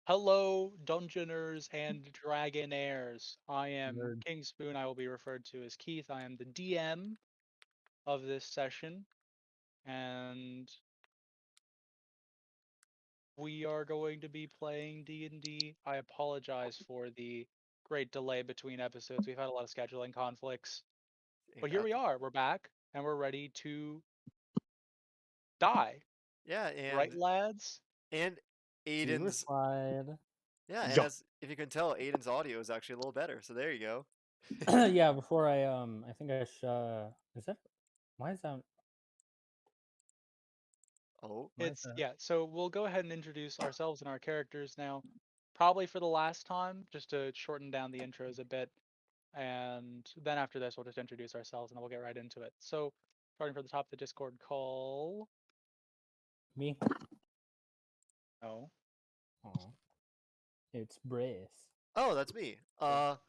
Hello, Dungeoners and Dragonaires. I am Nerd. King Spoon. I will be referred to as Keith. I am the DM of this session, and we are going to be playing D&D. I apologize for the great delay between episodes. We've had a lot of scheduling conflicts, but here Uh, we are. We're back, and we're ready to die. yeah, Right, lads? and Super Aiden's slide. yeah, and Yeah. as if you can tell, Aiden's audio is actually a little better. So there you go. Yeah, before I think is that why is that Oh, why is that? So we'll go ahead and introduce ourselves and our characters now, probably for the last time, just to shorten down the intros a bit. And then after this, we'll just introduce ourselves and then we'll get right into it. So, starting from the top of the Discord call. Me? No. Oh, it's Brace. oh, that's me. Well,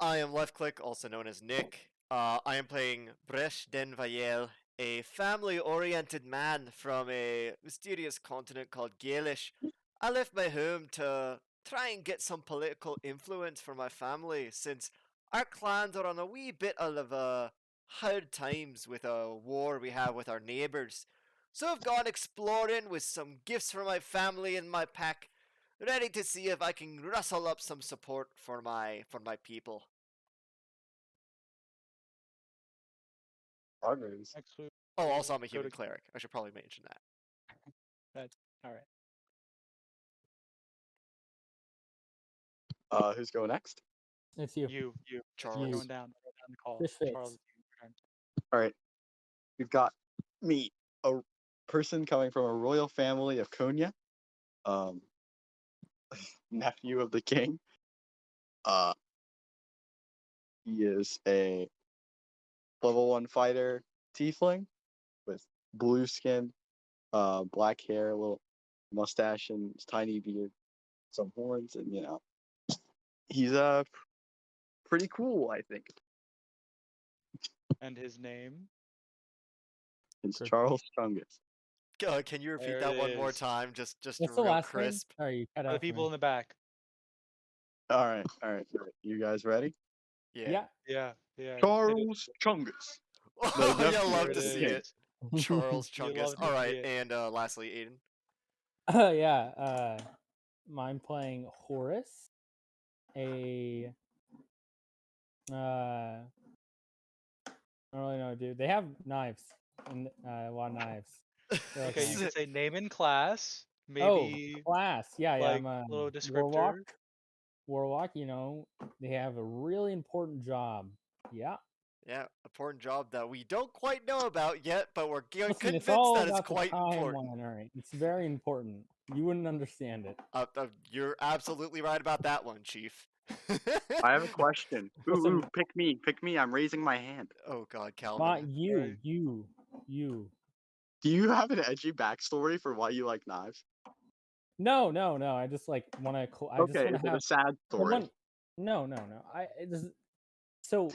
I am Left Click, also known as Nick. I am playing Bresh Den Vayel, a family-oriented man from a mysterious continent called Gaelish. I left my home to try and get some political influence for my family, since our clans are on a wee bit of hard times with a war we have with our neighbours. So I've gone exploring with some gifts for my family in my pack, ready to see if I can rustle up some support for my people. Partners. Next we Oh, will also I'm a go human to cleric. I should probably mention that. that. All right. Who's going next? It's you. You. We're Charles. going down. We're going down the call. Fish face. Charles, your turn. All right. We've got me, a person coming from a royal family of Konya, um, nephew of the king. Uh, he is a level 1 fighter tiefling with blue skin, black hair, a little mustache, and tiny beard, some horns, and he's pretty cool. I think And his name. it's Good. Charles Chungus. Can you repeat There that it one more is. time? Just What's the real last name? crisp. Sorry, you cut For the out for people me. in the back. All right, all right. You guys ready? Yeah. Yeah. Charles Chungus. The Oh, you nephew love of to the see king. it. Charles You Chungus. love to All see right, it. and lastly, Aiden. Yeah, I'm playing Horace, a I don't really know, dude. They have knives and a lot of knives. They're like Okay, you knives. could say name in class, Oh, maybe class. Yeah, like I'm a little warlock. descriptor. Warlock, they have a really important job. Yeah. Yeah, important job that we don't quite know about yet, but we're Listen, it's convinced all that it's about the quite important. timeline, all right? It's very important. You wouldn't understand it. You're absolutely right about that one, Chief. I have a question. Listen, Pick me. I'm raising my hand. Oh God, not Calvin. you, Right. you. Do you have an edgy backstory for why you like knives? No. I just like want to. I just Okay, want is to it a have sad story? someone. No. So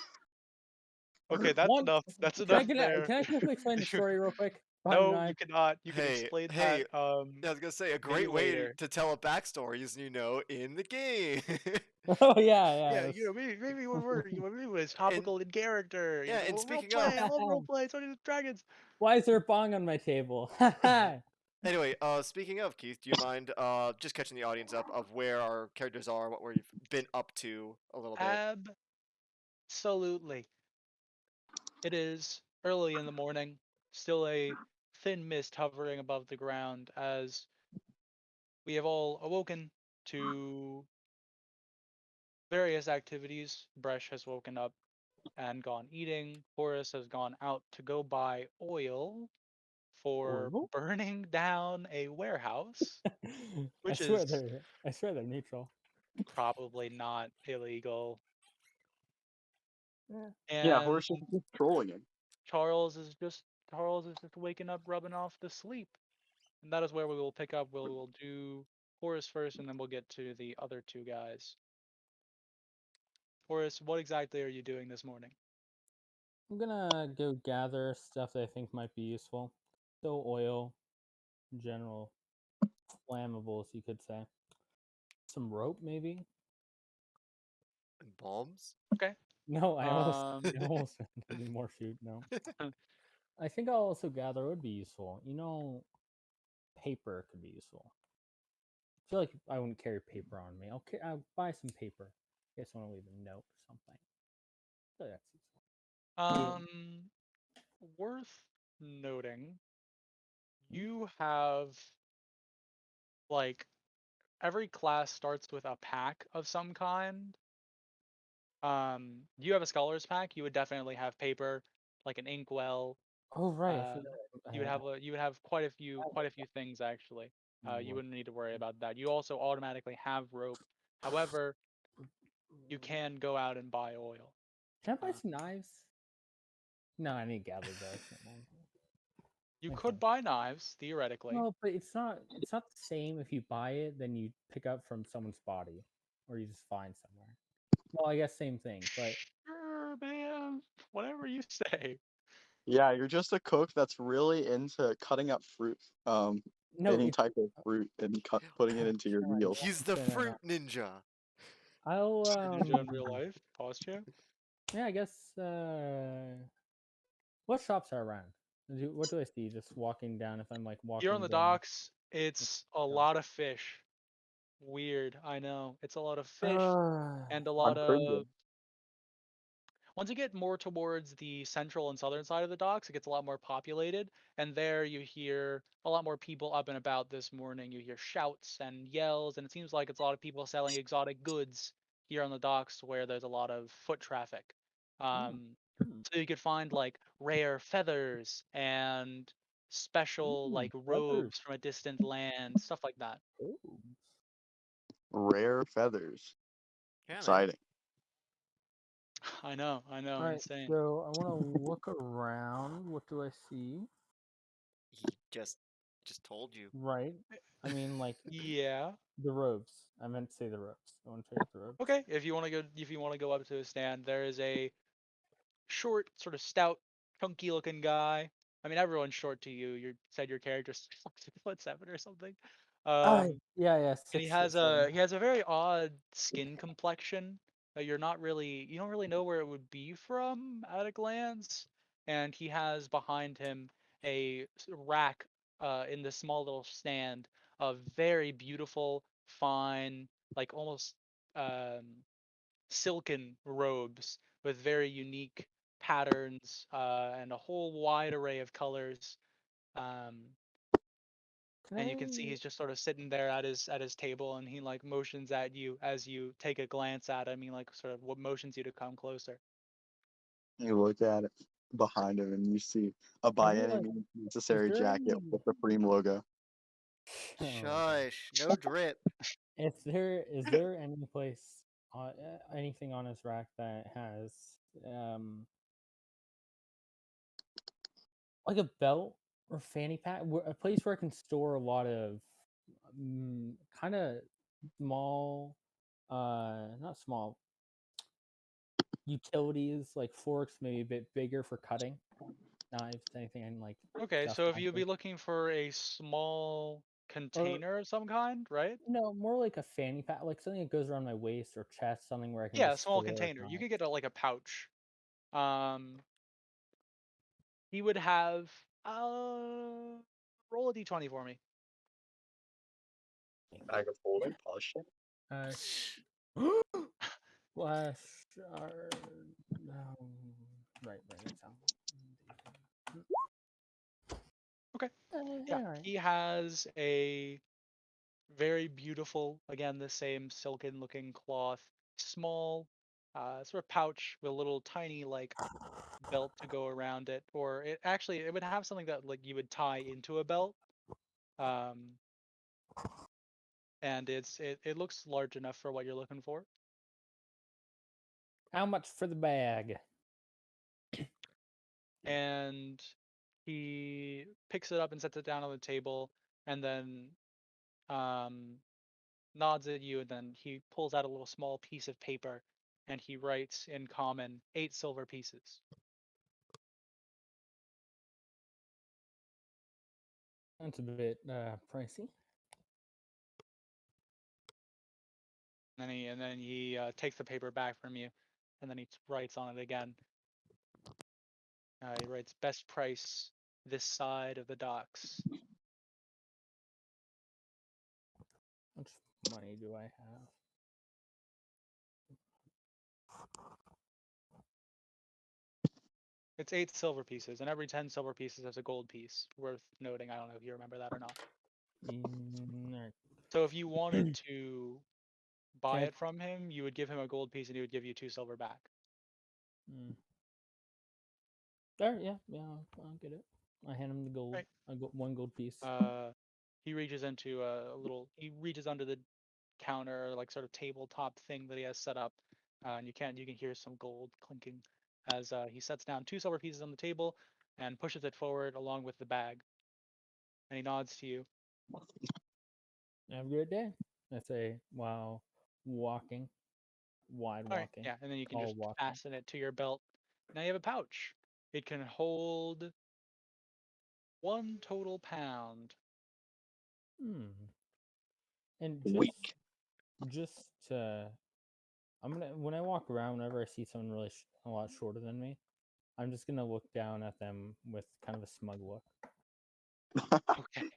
Okay, that's one. enough. That's Can I enough get? there. Can I quickly explain the story real quick behind the No, you knife? cannot. You can Hey, explain that hey, I was gonna say a maybe great way later. to tell a backstory is, in the game. Oh yeah. Yeah, maybe maybe it was and topical in character. yeah, and We're role speaking of, playing. I love role playing. So do dragons. Why is there a bong on my table? anyway, speaking of Keith, do you mind just catching the audience up of where our characters are, what we've been up to a little bit? Absolutely. It is early in the morning. Still a thin mist hovering above the ground as we have all awoken to various activities. Bresh has woken up and gone eating. Horace has gone out to go buy oil for Oil? burning down a warehouse, I which swear is they're neutral. probably not illegal. Yeah. Yeah, And Horace is just trolling him. Charles is just waking up, rubbing off the sleep. And that is where we will pick up. We will do Horace first, and then we'll get to the other two guys. Horace, what exactly are you doing this morning? I'm gonna go gather stuff that I think might be useful. So oil, general flammables, you could say. some rope, maybe. And bombs? Okay. No, I almost, Um, I almost need more shoot. No, I think I'll also gather would be useful. Paper could be useful. I feel like I wouldn't carry paper on me. I'll buy some paper. In case I want to leave a note or something. So that's useful. worth noting, you have like every class starts with a pack of some kind. You have a scholar's pack. You would definitely have paper, like an inkwell. Oh right, I Uh, forgot. you would have quite a few things actually. You wouldn't need to worry about that. You also automatically have rope. However, you can go out and buy oil. Can I buy Uh, some knives? No, I need to gather though. you Okay. could buy knives theoretically. No, but it's not. It's not the same if you buy it than you pick up from someone's body, or you just find somewhere. Well, I guess same thing, but Sure, man. Whatever you say. Yeah, you're just a cook that's really into cutting up fruit, no, any it's type of fruit, and putting it into your Sorry, meals. He's the fair enough. fruit ninja. I'll Ninja in real life. Pause chat. yeah, I guess what shops are around? What do I see just walking down if I'm like walking Here on the down? docks, it's a lot of fish. Weird, I know. It's a lot of fish and a lot I'm of. cringing. Once you get more towards the central and southern side of the docks, it gets a lot more populated, and there you hear a lot more people up and about this morning. You hear shouts and yells, and it seems like it's a lot of people selling exotic goods here on the docks where there's a lot of foot traffic. Um, so you could find like rare feathers and special like Feathers. robes from a distant land, stuff like that. Rare feathers. Yeah, man. Exciting. I know, All right, insane. so I want to look around. What do I see? He just told you. Right. I mean, like Yeah. the robes. I meant to say the robes. I want to check out the robes. Okay, if you want to go up to a stand, there is a short, sort of stout, chunky looking guy. I mean, everyone's short to you. You said your character's 6'7" or something. Yeah, And he 6 foot 7. has a very odd skin complexion that you don't really know where it would be from at a glance. And he has behind him a rack in this small little stand of very beautiful, fine, like almost um, silken robes with very unique patterns and a whole wide array of colors. Um, Can and you can see I? he's just sort of sitting there at his table, and he like motions at you as you take a glance at him. He like sort of what motions you to come closer. You look at it behind him, and you see a Can by we any like? means Is necessary there jacket any? with the Freem logo. Oh god. Shush, no drip. Is there any place, anything on his rack that has um like a belt or fanny pack, a place where I can store a lot of kind of small, not small utilities like forks, maybe a bit bigger for cutting knives, anything I can like Okay, stuff so if you'd onto. be looking for a small Or container of some kind, right? no, more like a fanny pack, like something that goes around my waist or chest, something where I can Yeah, a just small store container. You knives. could get like a pouch. Um, he would have roll a d20 for me. Bag of holding, polish it. Flash. Right, that sounds. Okay. Yeah, All right. he has a very beautiful, again, the same silken looking cloth, small, sort of pouch with a little tiny like belt to go around it, or it would have something that like you would tie into a belt. Um, and it looks large enough for what you're looking for. How much for the bag? And he picks it up and sets it down on the table, and then um, nods at you, and then he pulls out a little small piece of paper, and he writes in common 8 silver pieces. That's a bit pricey. And then he takes the paper back from you, and then he writes on it again. He writes best price this side of the docks. How much money do I have? It's 8 silver pieces, and every 10 silver pieces has a gold piece. Worth noting. I don't know if you remember that or not. Alright. So if you wanted to buy Can it from him, you would give him a gold piece, and he would give you 2 silver back. There, yeah, I'll get it. I hand him the gold. Right. I got 1 gold piece. He reaches into a little. He reaches under the counter, like sort of tabletop thing that he has set up, and you can hear some gold clinking as he sets down 2 silver pieces on the table and pushes it forward along with the bag. And he nods to you. Have a good day. I say while walking, wide All right, walking. yeah, and then you can Tall just walking. fasten it to your belt. Now you have a pouch. It can hold 1 total pound. And Weak. just I'm gonna when I walk around, whenever I see someone really a lot shorter than me, I'm just gonna look down at them with kind of a smug look. Okay.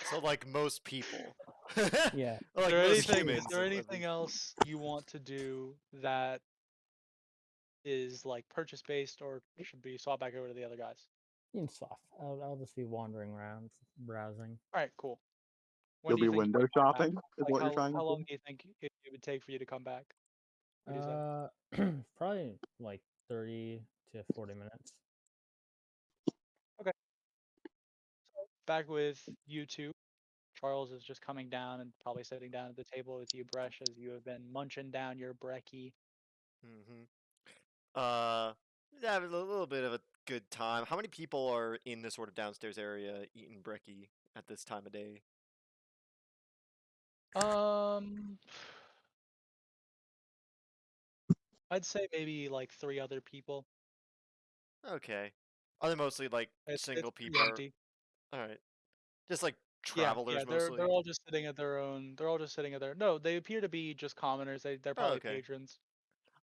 So like most people. Yeah. Or like Is there most anything? humans. Is there at anything least. else you want to do that is like purchase based, or should be swapped back over to the other guys? In soft. I'll just be wandering around, browsing. All right, cool. When You'll do you be think you window might come back? shopping, is Like what you're trying to how long say? do you think it would take for you to come back? What do you say? Probably like 30 to 40 minutes. Okay. Back with you two. Charles is just coming down and probably sitting down at the table with you, Bresh, as you have been munching down your brekkie. Mm-hmm. Yeah, it was a little bit of a good time. How many people are in this sort of downstairs area eating brekkie at this time of day? I'd say maybe like 3 other people. Okay. Are they mostly like It's single pretty people? empty. All right. Just like Yeah, travelers they're mostly. all just sitting at their own. They're all just sitting at their. No, they appear to be just commoners. They're Oh, probably okay. patrons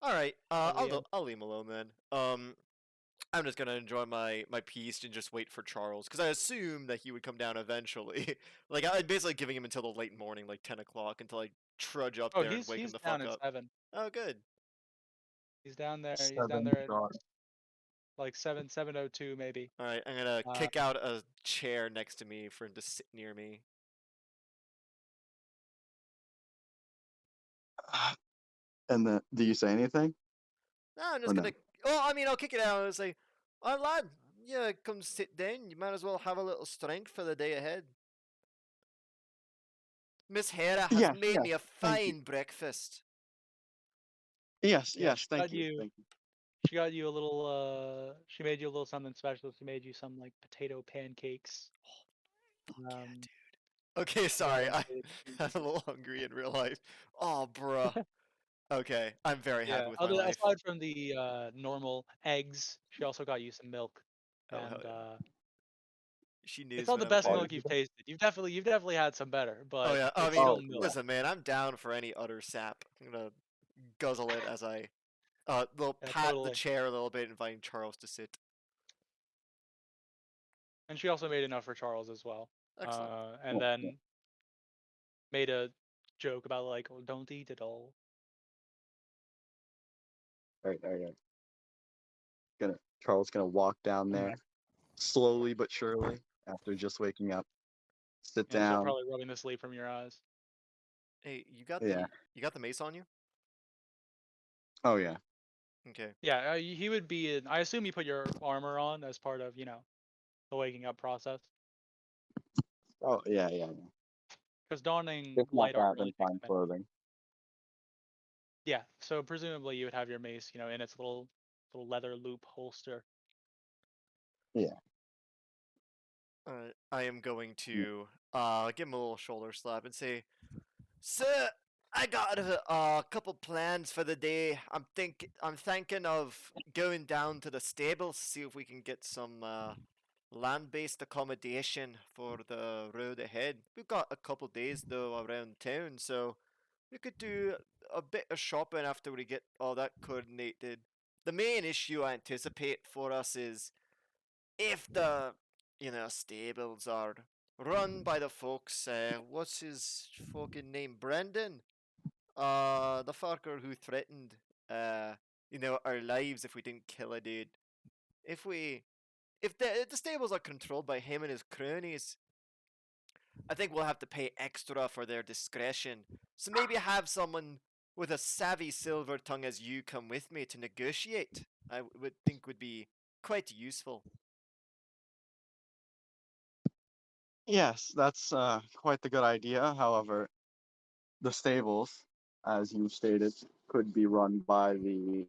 All right. of the inn. I'll leave him alone then. I'm just gonna enjoy my piece and just wait for Charles because I assume that he would come down eventually. Like I'm basically giving him until the late morning, like 10 o'clock, until I trudge up Oh, there and wake him he's the down fuck at up. 7. Oh, good. He's down there. He's down 7 there at sharp. like 7:02 maybe. All right, I'm gonna Uh, kick out a chair next to me for him to sit near me. And then, do you say anything? No, I'm Or just no? gonna. Oh, I mean, I'll kick it out and say, "Oh, lad, yeah, come sit down. You might as well have a little strength for the day ahead." Miss Hera has Yes, made yes, me a thank you. fine breakfast. Yes, yeah, yes, thank you. Thank you. she got you a little. She made you a little something special. She made you some like potato pancakes. Fuck yeah, Um, dude. Okay, sorry, well, I'm a little hungry in real life. Oh, bruh. Okay, I'm very yeah. happy with my Other life. aside from the normal eggs, she also got you some milk, Oh, hell and yeah. She it's knows not what the I'm best about. milk you've tasted. You've definitely had some better, Oh, but yeah. I it's mean, still Oh, milk. yeah. listen, man, I'm down for any utter sap. I'm gonna guzzle it as I little Yeah, pat the totally. chair a little bit, inviting Charles to sit. And she also made enough for Charles as well. Excellent. And Yeah, yeah. then made a joke about like, oh, don't eat it all. All right, all right. Charles gonna walk down there slowly but surely after just waking up. Sit And start down. probably rubbing the sleep from your eyes. Hey, Yeah. you got the mace on you? Oh yeah. Okay. Yeah, he would be in. I assume you put your armor on as part of, the waking up process. Oh yeah, yeah. Yeah. Because donning If not light armor that, only then takes fine a minute. clothing. Yeah, so presumably you would have your mace, in its little leather loop holster. Yeah. I am going Mm. to give him a little shoulder slap and say, "Sir, I got a couple plans for the day. I'm thinking of going down to the stables to see if we can get some land-based accommodation for the road ahead. We've got a couple days though around town, so We could do a bit of shopping after we get all that coordinated. The main issue I anticipate for us is if the stables are run by the folks. What's his fucking name? Brendan. The fucker who threatened our lives if we didn't kill a dude. If the stables are controlled by him and his cronies, I think we'll have to pay extra for their discretion. So maybe have someone with a savvy silver tongue as you come with me to negotiate. I would think would be quite useful. Yes, that's quite the good idea. However, the stables, as you stated, could be run by the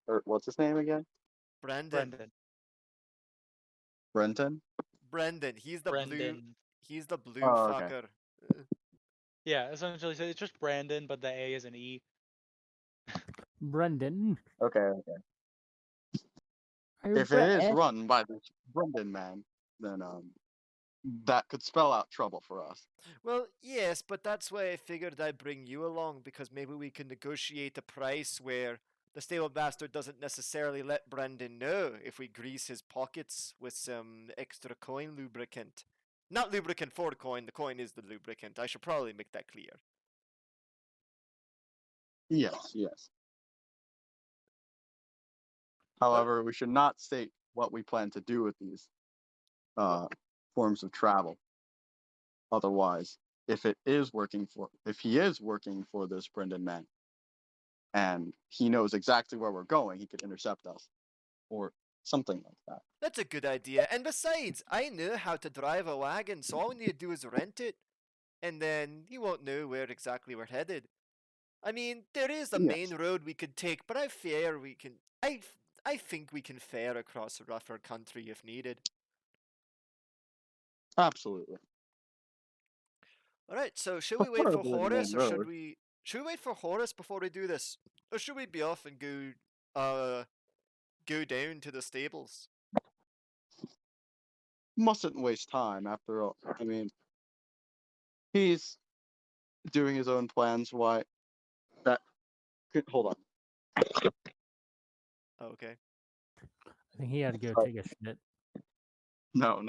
or what's his name again? Brendan. Brenton. Brendan. He's the blue. Brendan. He's the blue Oh, okay. fucker. Yeah, essentially, so it's just Brandon, but the A is an E. Brendan. Okay. If it is run by this Brendan man, then that could spell out trouble for us. Well, yes, but that's why I figured I'd bring you along, because maybe we can negotiate a price where the stable master doesn't necessarily let Brendan know if we grease his pockets with some extra coin lubricant. Not lubricant for the coin is the lubricant. I should probably make that clear. Yes. However, we should not state what we plan to do with these forms of travel. Otherwise, if he is working for this Brendan man, and he knows exactly where we're going, he could intercept us, or something like that. That's a good idea. And besides, I know how to drive a wagon, so all we need to do is rent it, and then he won't know where exactly we're headed. I mean, there is a main road we could take, but I think we can fare across rougher country if needed. Absolutely. All right, so should we wait for Preferably the Horus, main or should road. we wait for Horus before we do this, or should we be off and go down to the stables? Mustn't waste time, after all. I mean, he's doing his own plans. Why? Hold on. Okay. I think he had to go take a shit. No.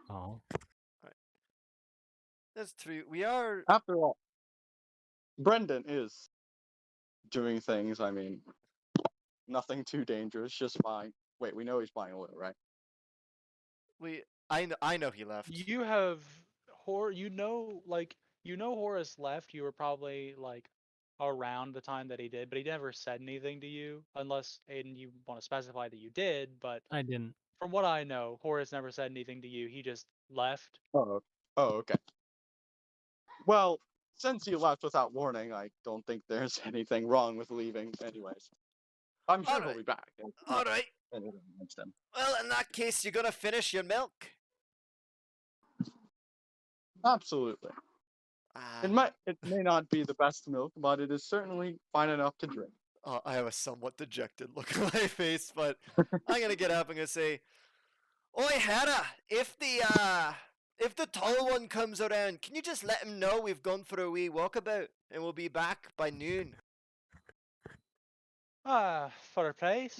Oh. That's true. We are. After all, Brendan is doing things. I mean, nothing too dangerous. Just fine. Wait, we know he's buying oil, right? I know he left. You have Horace left. You were probably like around the time that he did, but he never said anything to you, unless Aiden, you want to specify that you did. But I didn't. from what I know, Horace never said anything to you. He just left. Oh, okay. Well, since he left without warning, I don't think there's anything wrong with leaving. Anyways, I'm sure he'll be back. All right. Well, in that case, you're gonna finish your milk. Absolutely. It may not be the best milk, but it is certainly fine enough to drink. I have a somewhat dejected look on my face, but I'm gonna get up and gonna say, "Oi, Hera, if the tall one comes around, can you just let him know we've gone for a wee walkabout and we'll be back by noon?" For a price?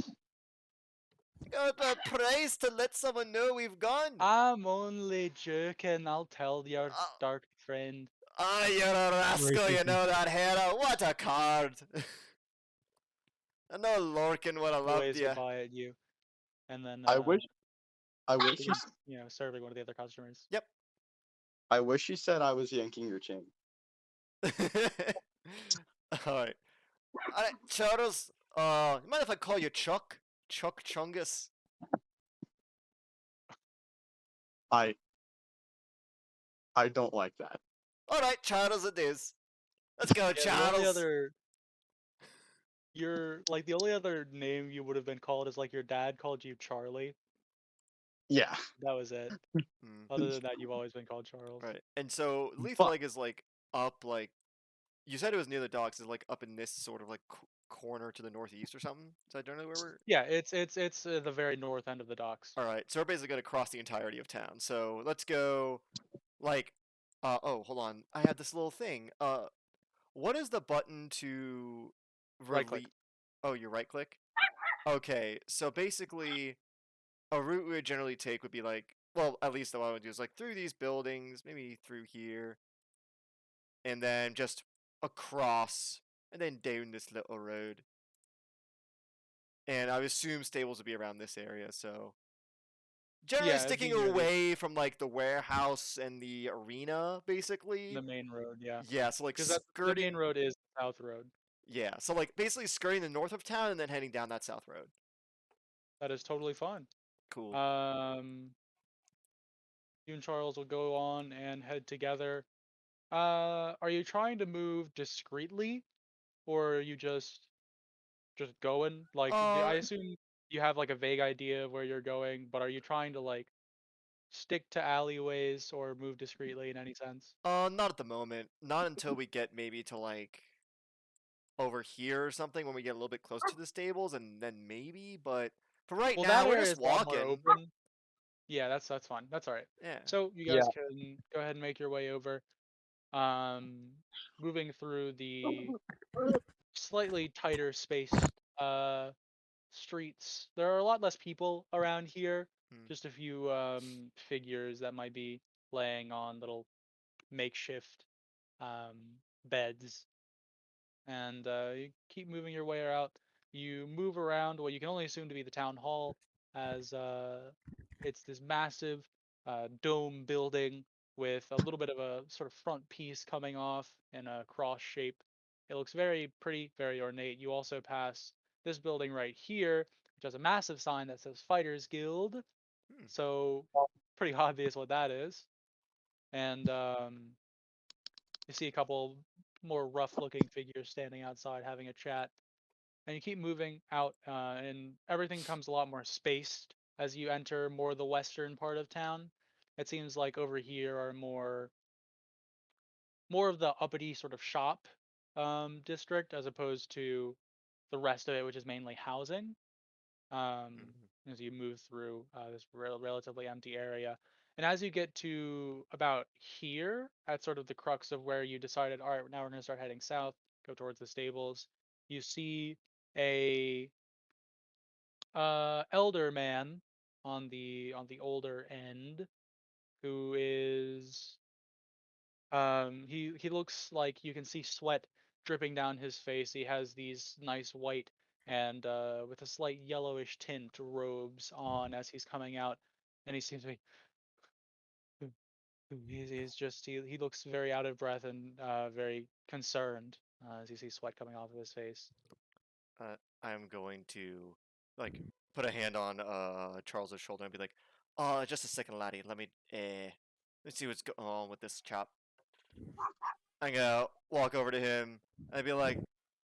Got a price to let someone know we've gone. I'm only joking. I'll tell your dark friend. Ah, you're a rascal, you know that, Hera. What a card. I know Lorcan would have loved Waves you. goodbye at you, and then I wish serving one of the other customers. Yep. I wish you said I was yanking your chain. Alright, Charles, you mind if I call you Chuck? Chuck Chungus? I don't like that. Alright, Charles it is. Let's go, Charles. The only other name you would have been called is like your dad called you Charlie. Yeah. That was it. Other than that, you've always been called Charles. Right, and so Leafleg is like up, like, you said it was near the docks, is like up in this sort of like corner to the northeast or something? Is that generally where we're? Yeah, it's the very north end of the docks. All right, so we're basically gonna cross the entirety of town. So let's go, like, Oh, hold on. I had this little thing. What is the button to Right click. release? Oh, you right click? Okay, so basically, a route we would generally take would be like, well, at least the one I would do is like through these buildings, maybe through here, and then just across, and then down this little road. And I would assume stables would be around this area, so generally Yeah, it'd be sticking near away from like the warehouse and the arena, basically. the main road. Yeah, Yeah, so like because that's the main skirting. road is the south road. Yeah, so like basically skirting the north of town and then heading down that south road. That is totally fine. Cool. You and Charles will go on and head together. Are you trying to move discreetly, or are you just going? Like, I Uh, assume you have like a vague idea of where you're going, but are you trying to like stick to alleyways or move discreetly in any sense? not at the moment. Not until we get maybe to like over here or something when we get a little bit close to the stables, and then maybe. But for right Well, now, that we're area just is a lot more walking. open. Yeah, that's fine. That's all right. Yeah. So you Yeah. guys can go ahead and make your way over. Um, moving through the slightly tighter spaced streets. There are a lot less people around here. Hmm. Just a few figures that might be laying on little makeshift um, beds, and you keep moving your way out. You move around what you can only assume to be the town hall, as it's this massive dome building with a little bit of a sort of front piece coming off in a cross shape. It looks very pretty, very ornate. You also pass this building right here, which has a massive sign that says Fighters Guild. Hmm. So pretty obvious what that is. And you see a couple more rough-looking figures standing outside having a chat. And you keep moving out, and everything becomes a lot more spaced as you enter more the western part of town. It seems like over here are more of the uppity sort of shop district as opposed to the rest of it, which is mainly housing. Um, Mhm. as you move through this relatively empty area. And as you get to about here, at sort of the crux of where you decided, all right, now we're going to start heading south, go towards the stables, you see a elder man on the older end who is he looks like you can see sweat dripping down his face. He has these nice white and with a slight yellowish tint robes on as he's coming out, and he seems to be he's just he looks very out of breath and very concerned as you see sweat coming off of his face. I'm going to like put a hand on Charles's shoulder and be like, just a second, laddie. Let's see what's going on with this chap." I'm gonna walk over to him and be like,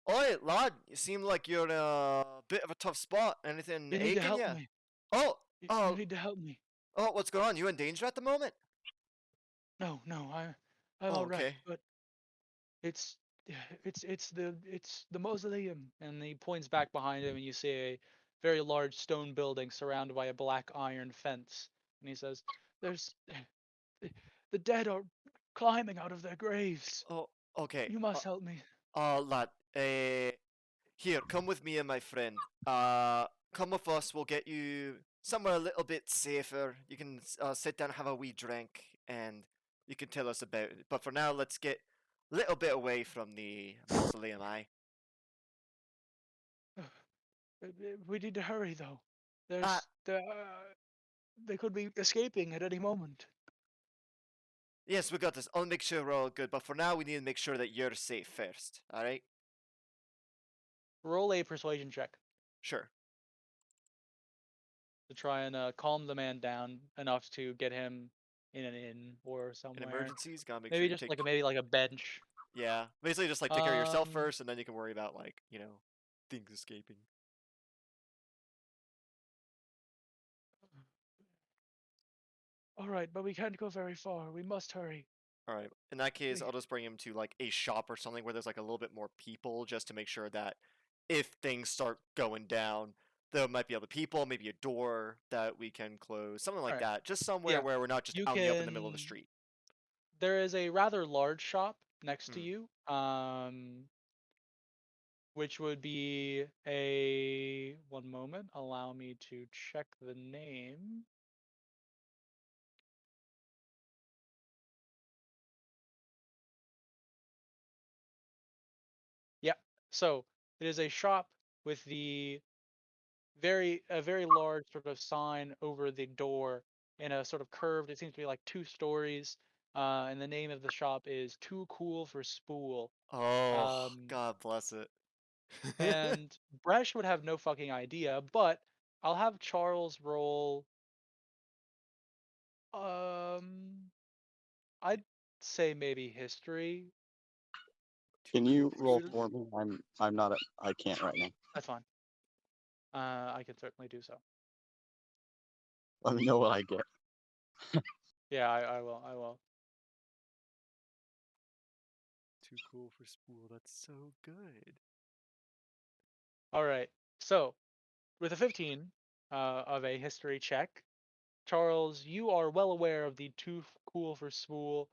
"Oi, lad, you seem like you're in a bit of a tough spot. Anything You need to aching help you?" me. Oh, You oh, need to help me. oh, what's going on? You in danger at the moment? No, no, I'm Oh, all right, okay. but it's it's the mausoleum, and he points back behind him, and you see a very large stone building surrounded by a black iron fence, and he says, "There's the, the dead are climbing out of their graves. Oh, okay. You must help me." Lad, here, come with me and my friend. Come with us. We'll get you somewhere a little bit safer. You can sit down, have a wee drink, and you can tell us about it. But for now, let's get a little bit away from the mausoleum, aye? We need to hurry though. Uh, They could be escaping at any moment. yes, we got this. I'll make sure we're all good. But for now, we need to make sure that you're safe first, alright? Roll a persuasion check Sure. to try and calm the man down enough to get him in an inn or In somewhere. emergencies, gotta make sure Maybe you just take. like maybe like a bench. Yeah, basically just like take care of yourself Um, first, and then you can worry about like things escaping. all right, but we can't go very far. We must hurry. All right. In that case, We, I'll just bring him to like a shop or something where there's like a little bit more people, just to make sure that if things start going down, there might be other people, maybe a door that we can close, something all like right, that. Just somewhere yeah, where we're not just you out in the open in the middle of the can street. there is a rather large shop next to Hmm. you, which would be a one moment. Allow me to check the name. Yeah. So it is a shop with the a very large sort of sign over the door in a sort of curved. It seems to be like 2 stories. And the name of the shop is Too Cool for Spool. Oh, Um, God bless it. and Bresh would have no fucking idea, but I'll have Charles roll. Um, I'd say maybe history. Can you roll Dude, for me? I'm not. I can't right now. that's fine. I can certainly do so. Let me know what I get. Yeah, I will. I will. Too cool for spool. That's so good. All right. So with a 15 of a history check, Charles, you are well aware of the Too Cool for Spool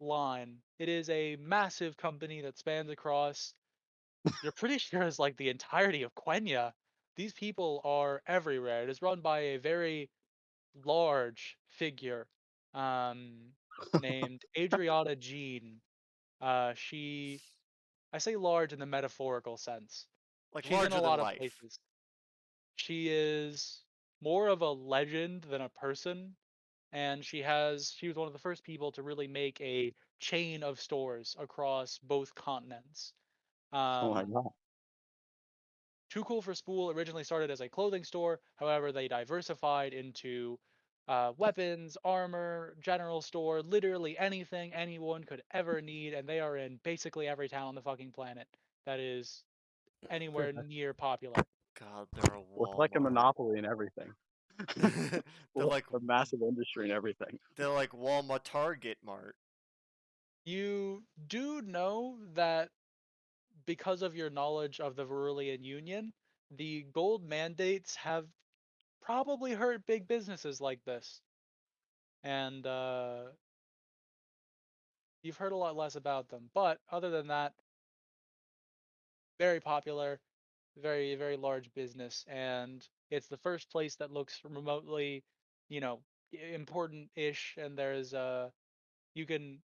line. It is a massive company that spans across. You're pretty sure it's like the entirety of Quenya. These people are everywhere. It is run by a very large figure um, named Adriana Jean. She, I say large in the metaphorical sense. Like She's in a larger than lot of life. places. She is more of a legend than a person, and she was one of the first people to really make a chain of stores across both continents. Oh my Um, god. Too Cool for Spool originally started as a clothing store. However, they diversified into weapons, armor, general store, literally anything anyone could ever need, and they are in basically every town on the fucking planet that is anywhere Perfect. near popular. God, they're a With like a Walmart. monopoly and everything. they're like A massive industry and everything. they're like Walmart Target Mart. You do know that because of your knowledge of the Verulian Union, the gold mandates have probably hurt big businesses like this. And you've heard a lot less about them. But other than that, very popular, very, very large business. And it's the first place that looks remotely, you know, important-ish. And there's you can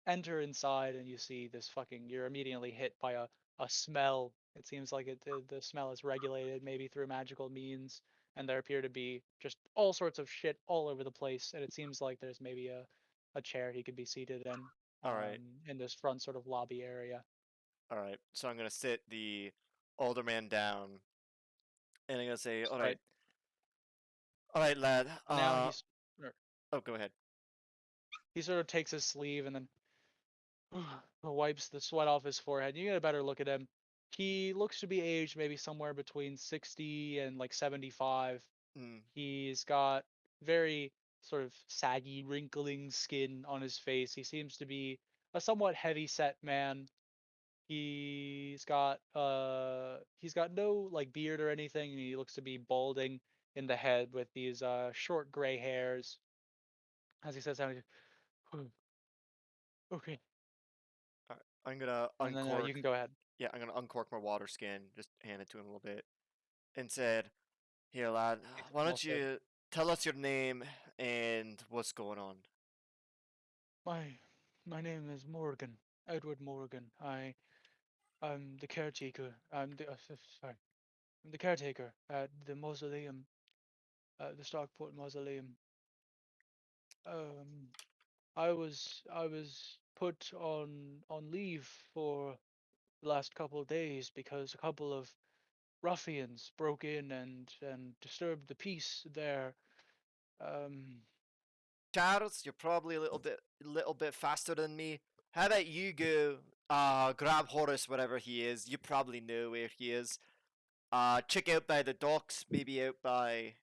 enter inside and you see this fucking, you're immediately hit by a smell. It seems like the smell is regulated maybe through magical means, and there appear to be just all sorts of shit all over the place, and it seems like there's maybe a chair he could be seated All right. in this front sort of lobby area. All right. So I'm going to sit the older man down and I'm going to say, "All right. Right. All right, lad. And now or Oh, go ahead." he sort of takes his sleeve and then wipes the sweat off his forehead. You get a better look at him. He looks to be aged maybe somewhere between 60 and like 75. Mm. He's got very sort of saggy, wrinkling skin on his face. He seems to be a somewhat heavy set man. He's got no like beard or anything, and he looks to be balding in the head with these short gray hairs. As he says, okay, All right. I'm going to and then you uncork. can go ahead. Yeah, I'm going to uncork my water skin, just hand it to him a little bit and said, "Here, lad. Why Well don't said. you tell us your name and what's going on?" My name is Morgan, Edward Morgan. I'm the caretaker. Sorry. I'm the caretaker at the mausoleum, the Stockport Mausoleum. Um, I was put on leave for the last couple of days because a couple of ruffians broke in and disturbed the peace there. Um, Charles, you're probably a little bit faster than me. How about you go grab Horace wherever he is. You probably know where he is. Check out by the docks, maybe out by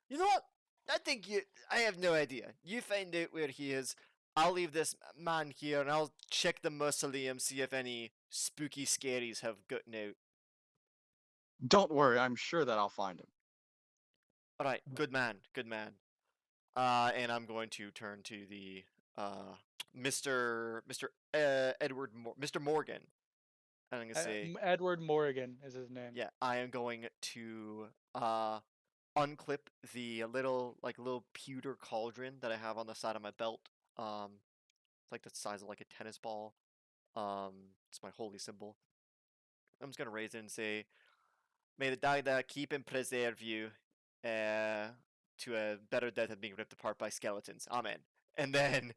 you know what? I think you I have no idea. You find out where he is. I'll leave this man here and I'll check the mausoleum, see if any spooky scaries have gotten out. Don't worry, I'm sure that I'll find him. Alright, good man, good man. And I'm going to turn to the Mr. Mr. Morgan. And I'm gonna say, Edward Morgan is his name. yeah, I am going to unclip the little pewter cauldron that I have on the side of my belt. It's like the size of like a tennis ball. It's my holy symbol. I'm just gonna raise it and say, "May the Dagda keep and preserve you, to a better death than being ripped apart by skeletons. Amen." And then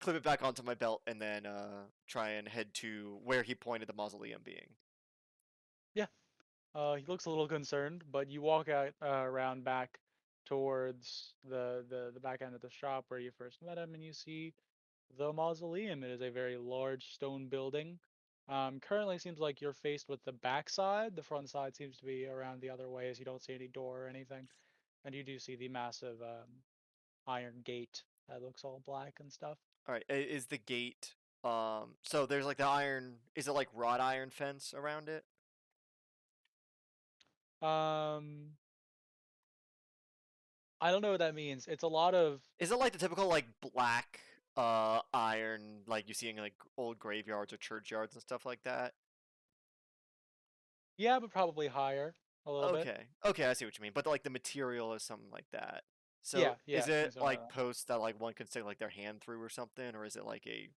clip it back onto my belt, and then try and head to where he pointed the mausoleum being. Yeah. He looks a little concerned, but you walk out around back towards the back end of the shop where you first met him, and you see the mausoleum. It is a very large stone building. Currently seems like you're faced with the back side. The front side seems to be around the other way, as you don't see any door or anything. And you do see the massive iron gate that looks all black and stuff. All right, is the gate? So there's like the iron. Is it like wrought iron fence around it? Um, I don't know what that means. It's a lot of Is it like the typical like black iron like you see in like old graveyards or churchyards and stuff like that? yeah, but probably higher a little bit. Okay, I see what you mean. But like the material is something like that. So Yeah, is yeah, it something similar to like that. posts that like one can stick like their hand through or something, or is it like a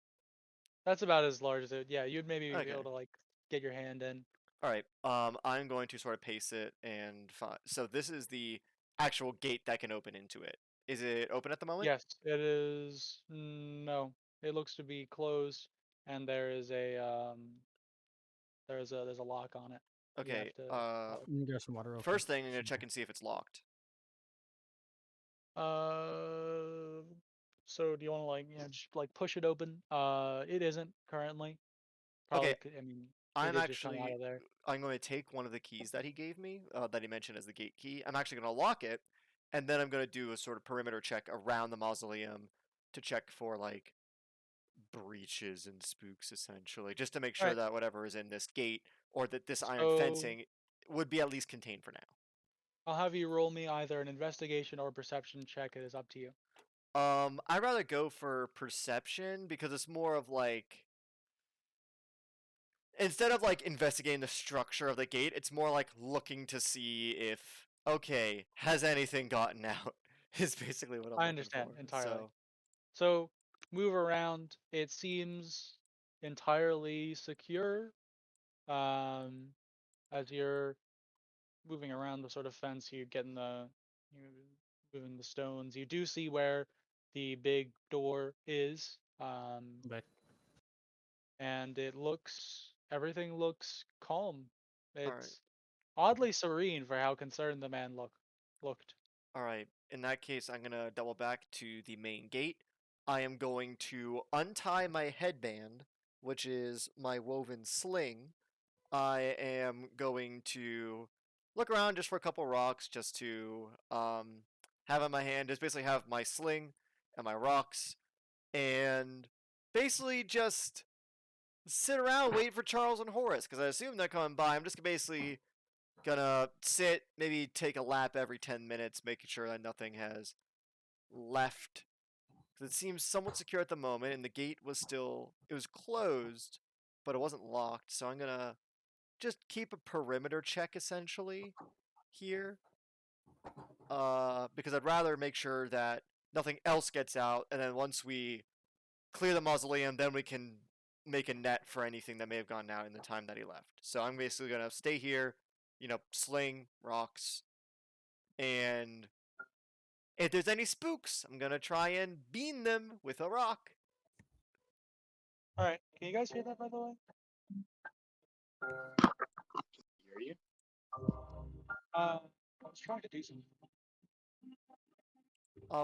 That's about as large as it. Yeah, you'd maybe be okay? able to like get your hand in. All right. I'm going to sort of pace it and find. So this is the actual gate that can open into it. Is it open at the moment? Yes, it is. No, it looks to be closed, and there's a lock on it. You Okay. have to. Let me grab some water real quick. First thing I'm gonna check and see if it's locked. Uh, so do you want to like just like push it open? It isn't currently. Okay. Probably. I mean, it I'm did just come out actually of there. I'm going to take one of the keys that he gave me, that he mentioned as the gate key. I'm actually going to lock it, and then I'm going to do a sort of perimeter check around the mausoleum to check for like breaches and spooks, essentially, just to make All sure right. that whatever is in this gate or that this iron So fencing would be at least contained for now. I'll have you roll me either an investigation or perception check. It is up to you. I'd rather go for perception because it's more of like instead of like investigating the structure of the gate, it's more like looking to see if okay, has anything gotten out? Is basically what I'm I looking for. understand entirely. So, So move around. It seems entirely secure. Um, as you're moving around the sort of fence, you moving the stones. You do see where the big door is. Back. And everything looks calm. all right, It's oddly serene for how concerned the man looked. all right. In that case, I'm gonna double back to the main gate. I am going to untie my headband, which is my woven sling. I am going to look around just for a couple rocks, just to have in my hand. Just basically have my sling and my rocks, and basically just sit around wait for Charles and Horace because I assume they're coming by. I'm just basically gonna sit, maybe take a lap every 10 minutes, making sure that nothing has left. Because it seems somewhat secure at the moment, and the gate it was closed, but it wasn't locked. So I'm gonna just keep a perimeter check essentially here. Because I'd rather make sure that nothing else gets out, and then once we clear the mausoleum, then we can make a net for anything that may have gone out in the time that he left. So I'm basically gonna stay here, sling rocks, and if there's any spooks, I'm gonna try and bean them with a rock. All right, can you guys hear that by the way? Hear you? I was trying to do something.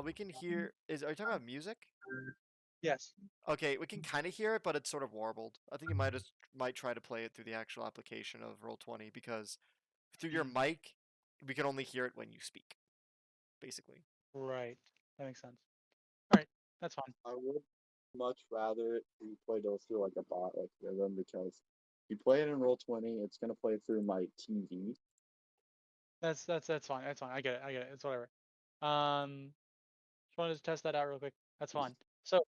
We can hear. Are you talking about music? Yes. Okay, we can kind of hear it, but it's sort of warbled. I think you might try to play it through the actual application of Roll20 because through your Mm, mic, we can only hear it when you speak, basically. right. That makes sense. All right, that's fine. I would much rather you play those through like a bot like Rhythm because you play it in Roll20, it's gonna play through my TV. That's fine. That's fine. I get it. It's whatever. Um, Just wanted to test that out real quick. That's fine. So,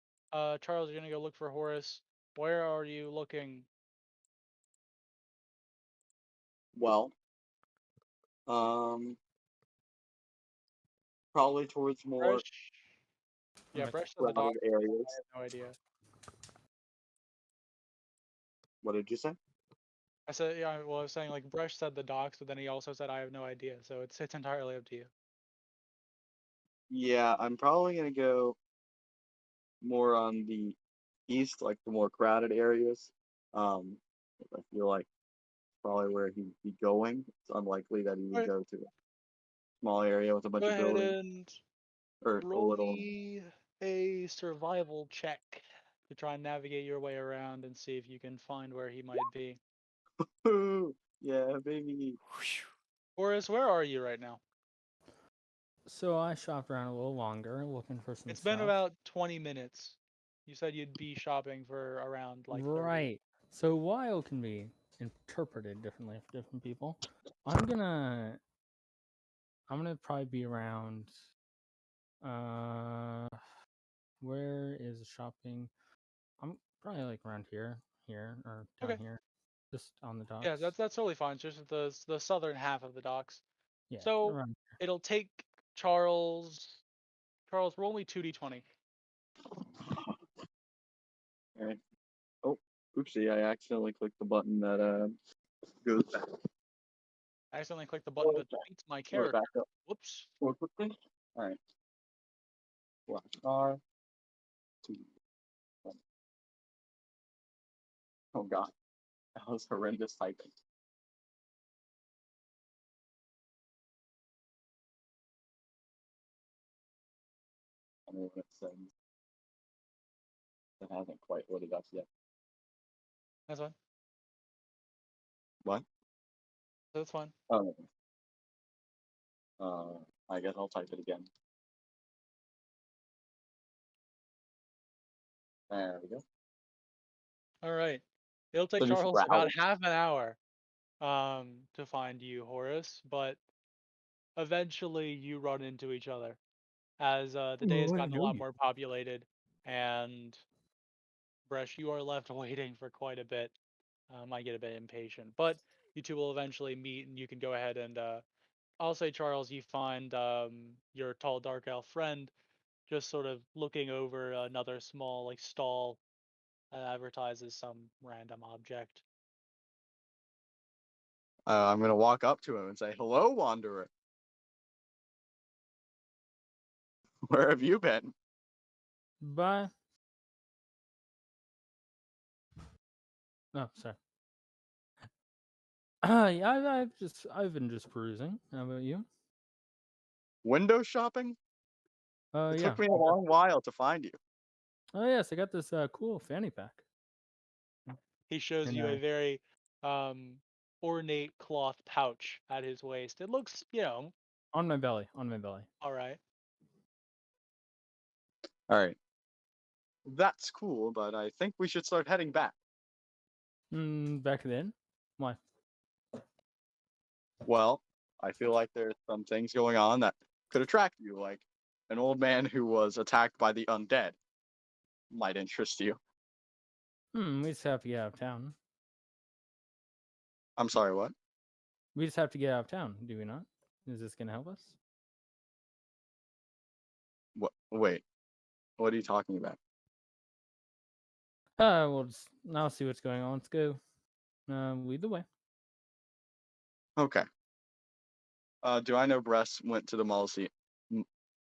Charles, you're gonna go look for Horace. Where are you looking? Well, probably towards more Bresh. Yeah, Okay. Bresh said the crowded dock. areas. I have no idea. What did you say? I said, yeah, well, I was saying like Bresh said the docks, but then he also said I have no idea. So it's entirely up to you. Yeah, I'm probably gonna go more on the east, like the more crowded areas. Um, I feel like probably where he'd be going. It's unlikely that he All would right, go to a small area with a bunch go of ahead buildings and or a roll little. me a survival check to try and navigate your way around and see if you can find where he might be. Yeah, baby. Horace, where are you right now? So I shopped around a little longer, looking for some It's been stuff. about 20 minutes. You said you'd be shopping for around like 30. Right. So while can be interpreted differently for different people, I'm gonna probably be around. Uh, where is shopping? I'm probably like around here, or down Okay. here, just on the Yeah, docks. that's totally fine. It's just the southern half of the docks. Yeah, So around. it'll take Charles. Charles, roll me 2d20. Alright. Oh, oopsie! I accidentally clicked the button that goes back. I accidentally clicked the Roll button it that back. deletes my Roll it character. back up. Whoops. More quickly. All right. Black R. 2. 1. Oh god, that was horrendous typing. I don't know what it says. It hasn't quite loaded up yet. That's fine. What? That's fine. Oh. I guess I'll type it again. There we go. All right. It'll take So just Charles about browse. half an hour to find you, Horace, but eventually you run into each other as the day has What I gotten a know lot you. more populated, and Bresh, you are left waiting for quite a bit. Might get a bit impatient, but you two will eventually meet, and you can go ahead and I'll say, Charles, you find your tall, dark elf friend just sort of looking over another small like stall that advertises some random object. I'm gonna walk up to him and say, "Hello, Wanderer. Where have you been?" Bye. Oh, sorry. Yeah, I've been just perusing. How about you? Window shopping? It Yeah. took me a long while to find you. Oh yes, I got this cool fanny pack. He shows And you a very um, ornate cloth pouch at his waist. It looks, on my belly, on my belly. all right. All right. That's cool, but I think we should start heading back. Back then. Why? Well, I feel like there's some things going on that could attract you, like an old man who was attacked by the undead might interest you. We just have to get out of town. I'm sorry, what? We just have to get out of town, do we not? Is this gonna help us? What? Wait, what are you talking about? We'll just now see what's going on. Let's go. Lead the way. Okay. Do I know Bress went to the mausoleum?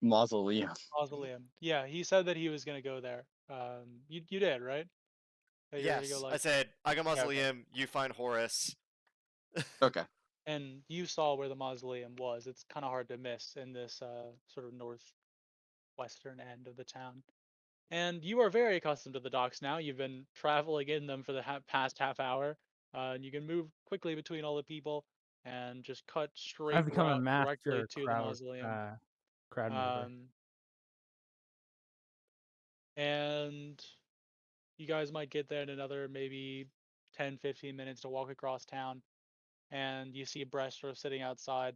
Mausoleum. Yeah, he said that he was gonna go there. You did, right? That you're gonna go Yes, I like, said I got yeah, okay. Mausoleum. You find Horace. Okay. And you saw where the mausoleum was. It's kind of hard to miss in this sort of northwestern end of the town. And you are very accustomed to the docks now. You've been traveling in them for the past half hour. And you can move quickly between all the people and just cut I've straight become a route directly master to the mausoleum. crowd mover. And you guys might get there in another maybe 10-15 minutes to walk across town. And you see Breast sort of sitting outside.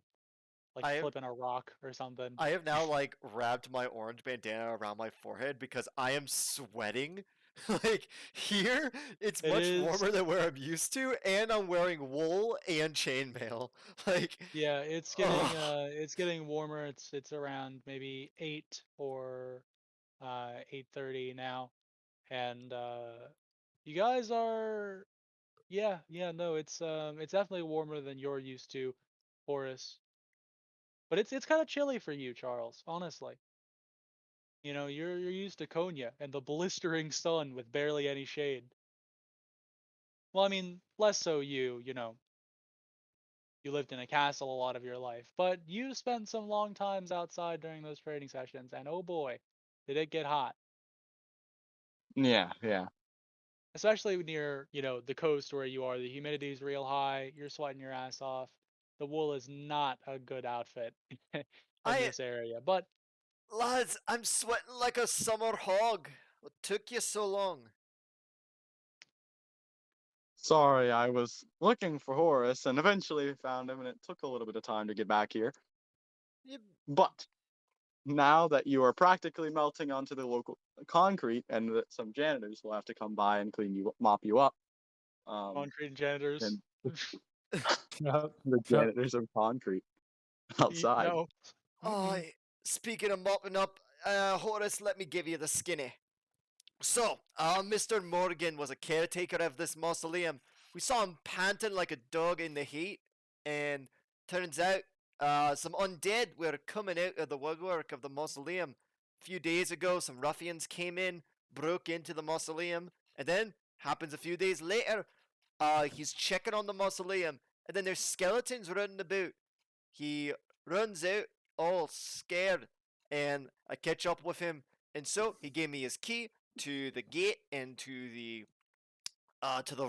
like I have flipping a rock or something. I have now like wrapped my orange bandana around my forehead because I am sweating. Like here, it's It much is, warmer than where I'm used to, and I'm wearing wool and chainmail. Like, yeah, oh, it's getting warmer. It's around maybe 8 or 8:30 now, and you guys are, yeah, no, it's definitely warmer than you're used to, Horace. But it's kind of chilly for you, Charles, honestly. You know, you're used to Konya and the blistering sun with barely any shade. Well, I mean, less so you, you know, you lived in a castle a lot of your life, but you spent some long times outside during those training sessions, and oh boy, did it get hot. Yeah, yeah. Especially near, you know, the coast where you are. The humidity is real high, you're sweating your ass off. The wool is not a good outfit in I this area, but lads, I'm sweating like a summer hog. What took you so long? Sorry, I was looking for Horace and eventually found him, and it took a little bit of time to get back here. You, But now that you are practically melting onto the local concrete, and that some janitors will have to come by and clean you, mop you up, concrete and janitors. and Yep. the Yep. janitors of concrete outside. No. oh, Mm-mm. speaking of mopping up, Horace, let me give you the skinny. So, Mr. Morgan was a caretaker of this mausoleum. We saw him panting like a dog in the heat, and turns out, some undead were coming out of the woodwork of the mausoleum. A few days ago, some ruffians came in, broke into the mausoleum, and then, happens a few days later, he's checking on the mausoleum, and then there's skeletons running about. He runs out all scared, and I catch up with him, and so he gave me his key to the gate and to the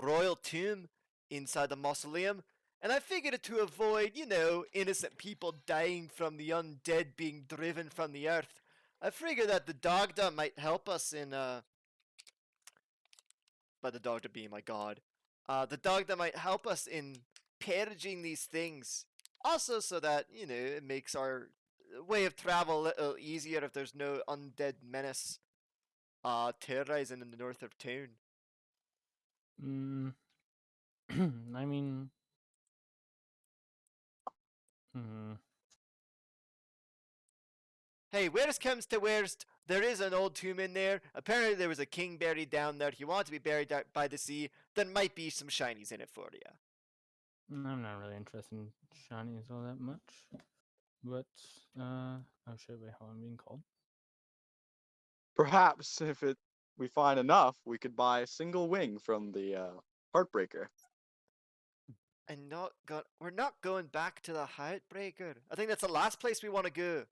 royal tomb inside the mausoleum. And I figured to avoid, you know, innocent people dying from the undead being driven from the earth. I figured that the Dogda might help us in, by the Dogda being my god, the Dogda might help us in purging these things. Also, so that, you know, it makes our way of travel a little easier if there's no undead menace terrorizing in the north of town. Mm, I mean, mm, Hey, worst comes to worst, there is an old tomb in there. Apparently, there was a king buried down there. He wanted to be buried out by the sea. There might be some shinies in it for you. I'm not really interested in shinies all that much. But, oh shit, wait, how am I being called? Perhaps if we find enough, we could buy a single wing from the Heartbreaker. And we're not going back to the Heartbreaker. I think that's the last place we want to go.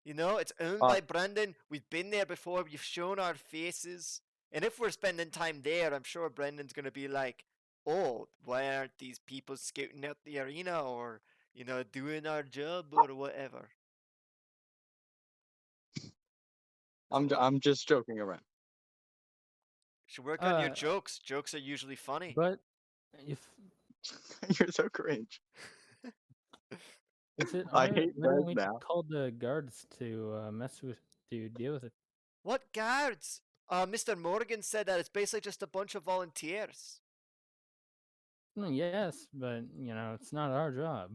You know, it's owned Uh, by Brendan. We've been there before. We've shown our faces. And if we're spending time there, I'm sure Brendan's going to be like, oh, why aren't these people scouting out the arena or, you know, doing our job or whatever? I'm just joking around. Should work on your Uh, jokes. Jokes are usually funny. but if You're so cringe. is it I hard, hate why Red don't we now. call the guards to deal with it? What guards? Mr. Morgan said that it's basically just a bunch of volunteers. Yes, but you know, it's not our job.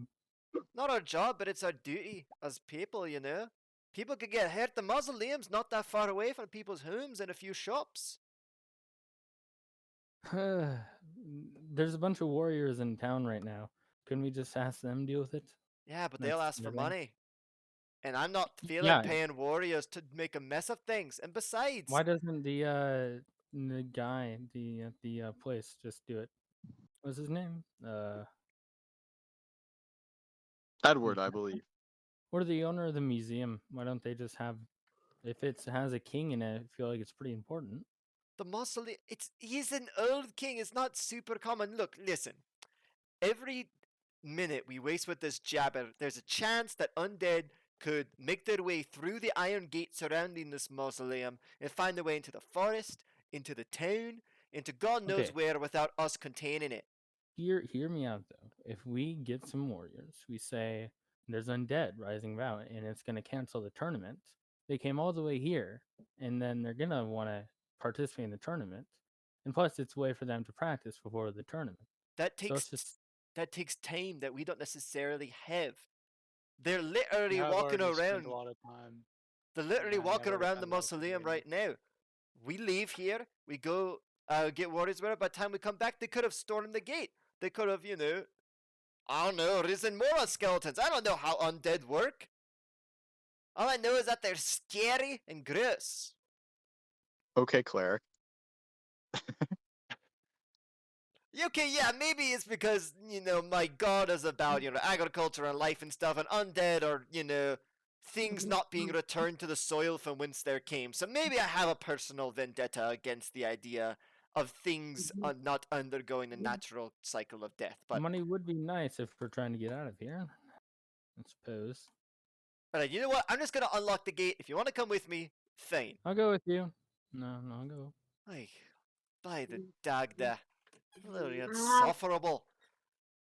Not our job, but it's our duty as people, you know? People could get hurt. The mausoleum's not that far away from people's homes and a few shops. There's a bunch of warriors in town right now. Couldn't we just ask them deal with it? Yeah, but they'll That's ask for their thing. money. And I'm not feeling Yeah. paying warriors to make a mess of things. And besides, Why doesn't the guy the place just do it? What's his name? Edward, I believe. Or the owner of the museum? Why don't they just have? If it has a king in it, I feel like it's pretty important. the mausoleum, he's an old king. It's not super common. Look, listen. Every minute we waste with this jabber, there's a chance that undead could make their way through the iron gate surrounding this mausoleum and find their way into the forest, into the town, into God knows Okay, where without us containing it. hear me out though. if we get some warriors, we say there's undead rising about and it's going to cancel the tournament. They came all the way here, and then they're going to want to participate in the tournament. And plus, it's a way for them to practice before the tournament. That So takes it's just that takes time that we don't necessarily have. They're We literally have walking already spent a around. lot of time. They're literally Yeah, we have walking already around the spent a lot of time mausoleum getting there. right now. We leave here. We go get warriors. Whatever. By the time we come back, they could have stormed the gate. They could have, I don't know, risen more skeletons. I don't know how undead work. All I know is that they're scary and gross. Okay, cleric. Okay, yeah, maybe it's because, my god is about, agriculture and life and stuff, and undead are, things not being returned to the soil from whence they came. So maybe I have a personal vendetta against the idea of things not undergoing the natural cycle of death. But, money would be nice if we're trying to get out of here, I suppose. alright, you know what? I'm just gonna unlock the gate. If you want to come with me, fine. I'll go with you. No, I'll go. Like, by the dag, they're literally insufferable.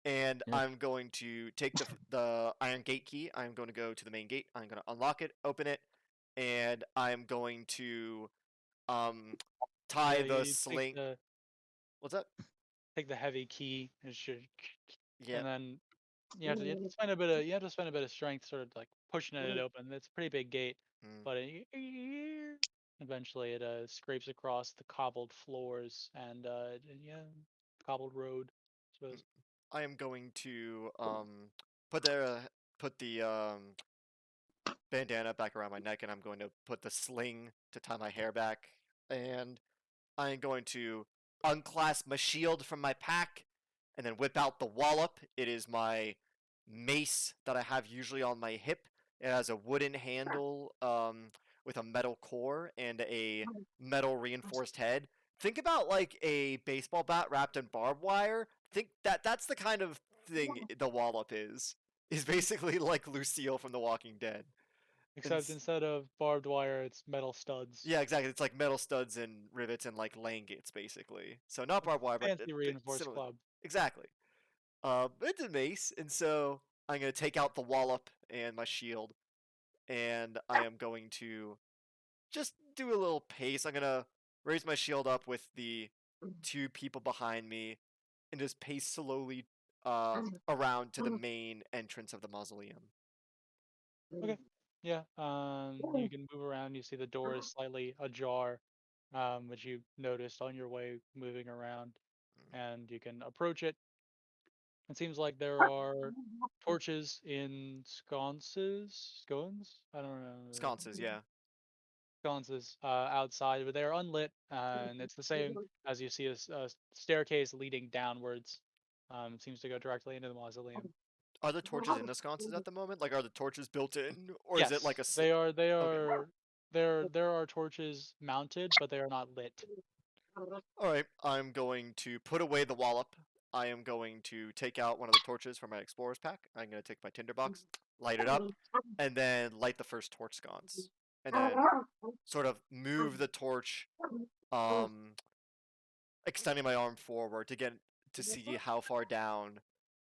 And Yep. I'm going to take the iron gate key. I'm going to go to the main gate. I'm going to unlock it, open it, and I'm going to tie Yeah, the you sling. What's that? take the heavy key and Yeah. and then you have to spend a bit of strength sort of like pushing it open. It's a pretty big gate, Mm. but eventually it scrapes across the cobbled floors and cobbled road, I suppose. I am going to put the bandana back around my neck, and I'm going to put the sling to tie my hair back, and I'm going to unclasp my shield from my pack and then whip out the wallop. It is my mace that I have usually on my hip. It has a wooden handle with a metal core and a metal reinforced head. Think about like a baseball bat wrapped in barbed wire. Think that's the kind of thing the wallop is. Is basically like Lucille from The Walking Dead. Except instead of barbed wire, it's metal studs. Yeah, exactly. It's like metal studs and rivets and like langets, basically. So not barbed wire, but Fancy reinforced similar. club. Exactly. But it's a mace, and so I'm gonna take out the wallop and my shield, and I am going to just do a little pace. I'm gonna raise my shield up with the two people behind me, and just pace slowly around to the main entrance of the mausoleum. Okay. Yeah. You can move around. You see the door is slightly ajar, which you noticed on your way moving around, and you can approach it. It seems like there are torches in scones. I don't know. Sconces, yeah. Sconces outside, but they are unlit, and it's the same as you see a staircase leading downwards. It seems to go directly into the mausoleum. Are the torches in the sconces at the moment? Like, are the torches built in, or is it like Yes, a? they are. They Okay. are. There are torches mounted, but they are not lit. All right. I'm going to put away the wallop. I am going to take out one of the torches from my explorer's pack. I'm going to take my tinderbox, light it up, and then light the first torch sconce, and then sort of move the torch, extending my arm forward to get to see how far down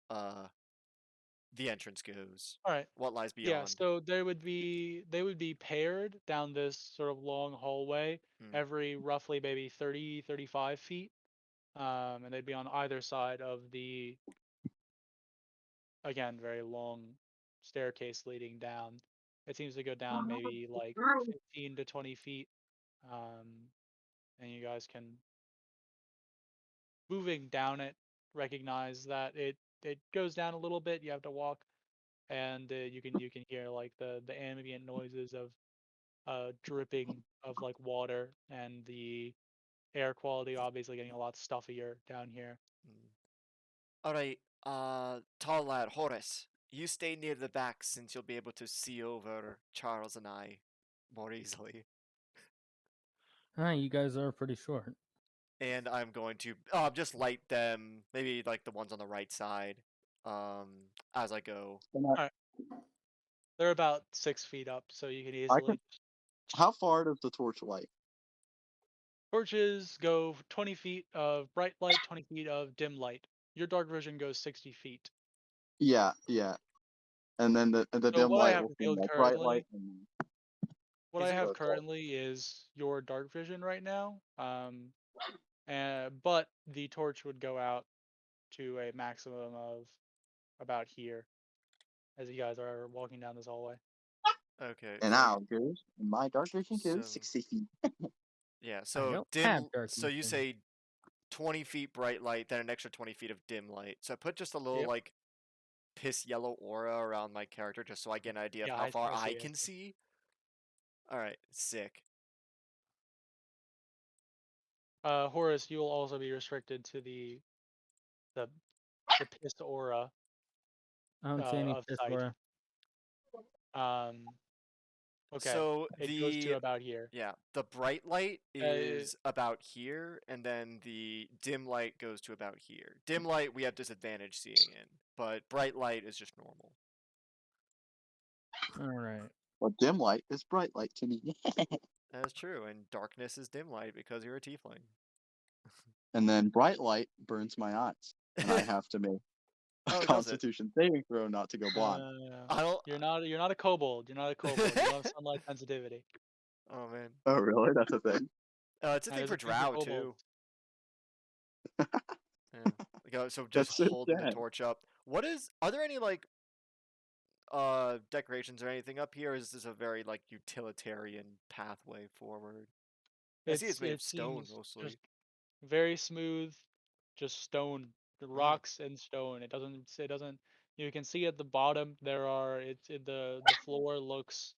uh the entrance goes. All right. What lies Yeah, beyond? so they would be paired down this sort of long hallway Hmm. every roughly maybe 30, 35 feet. And they'd be on either side of the, again, very long staircase leading down. It seems to go down maybe like 15 to 20 feet. Um, and you guys can, moving down it, recognize that it goes down a little bit. You have to walk, and you can hear like the ambient noises of dripping of like water, and the air quality obviously getting a lot stuffier down here. All right. Tall lad Horace, you stay near the back since you'll be able to see over Charles and I more easily. Hi, you guys are pretty short. And I'm going to just light them, maybe like the ones on the right side, as I go. Alright. They're about 6 feet up, so you can I can. easily. How far does the torch light? Torches go 20 feet of bright light, 20 feet of dim light. Your dark vision goes 60 feet. Yeah, yeah. And then the So dim what I light have will seem revealed like bright currently, light. And what Is I it? have so it's all- currently is your dark vision right now. But the torch would go out to a maximum of about here as you guys are walking down this hallway. Okay, and so now goes my dark vision so goes 60 feet. yeah, I so don't dim. have dark So you vision. say 20 feet bright light, then an extra 20 feet of dim light. So I put just a little Yep. like piss yellow aura around my character just so I get an idea of Yeah, how far I I see. can see. All right, sick. Horace, you will also be restricted to the the piss aura I don't see any of piss sight. aura. Okay, So it goes to about here. the bright light Uh, is about here, and then the dim light goes to about here. Dim light we have disadvantage seeing in, but bright light is just normal. All right. Well, dim light is bright light to me. That is true, and darkness is dim light because you're a tiefling. And then bright light burns my eyes, and I have to make a Oh, does it? Constitution saving throw not to go blind. I don't. You're not a kobold. You're not a kobold. You don't have sunlight sensitivity. Oh man. Oh, really? That's a thing. It's a That thing is for a thing for drow kobolds. too. Yeah. So just That's so holding the sad. torch up. Are there any like decorations or anything up here? Or is this a very like utilitarian pathway forward? I see it's made of It stone seems mostly. just very smooth, just stone, the rocks and stone. It doesn't. You can see at the bottom there are the floor looks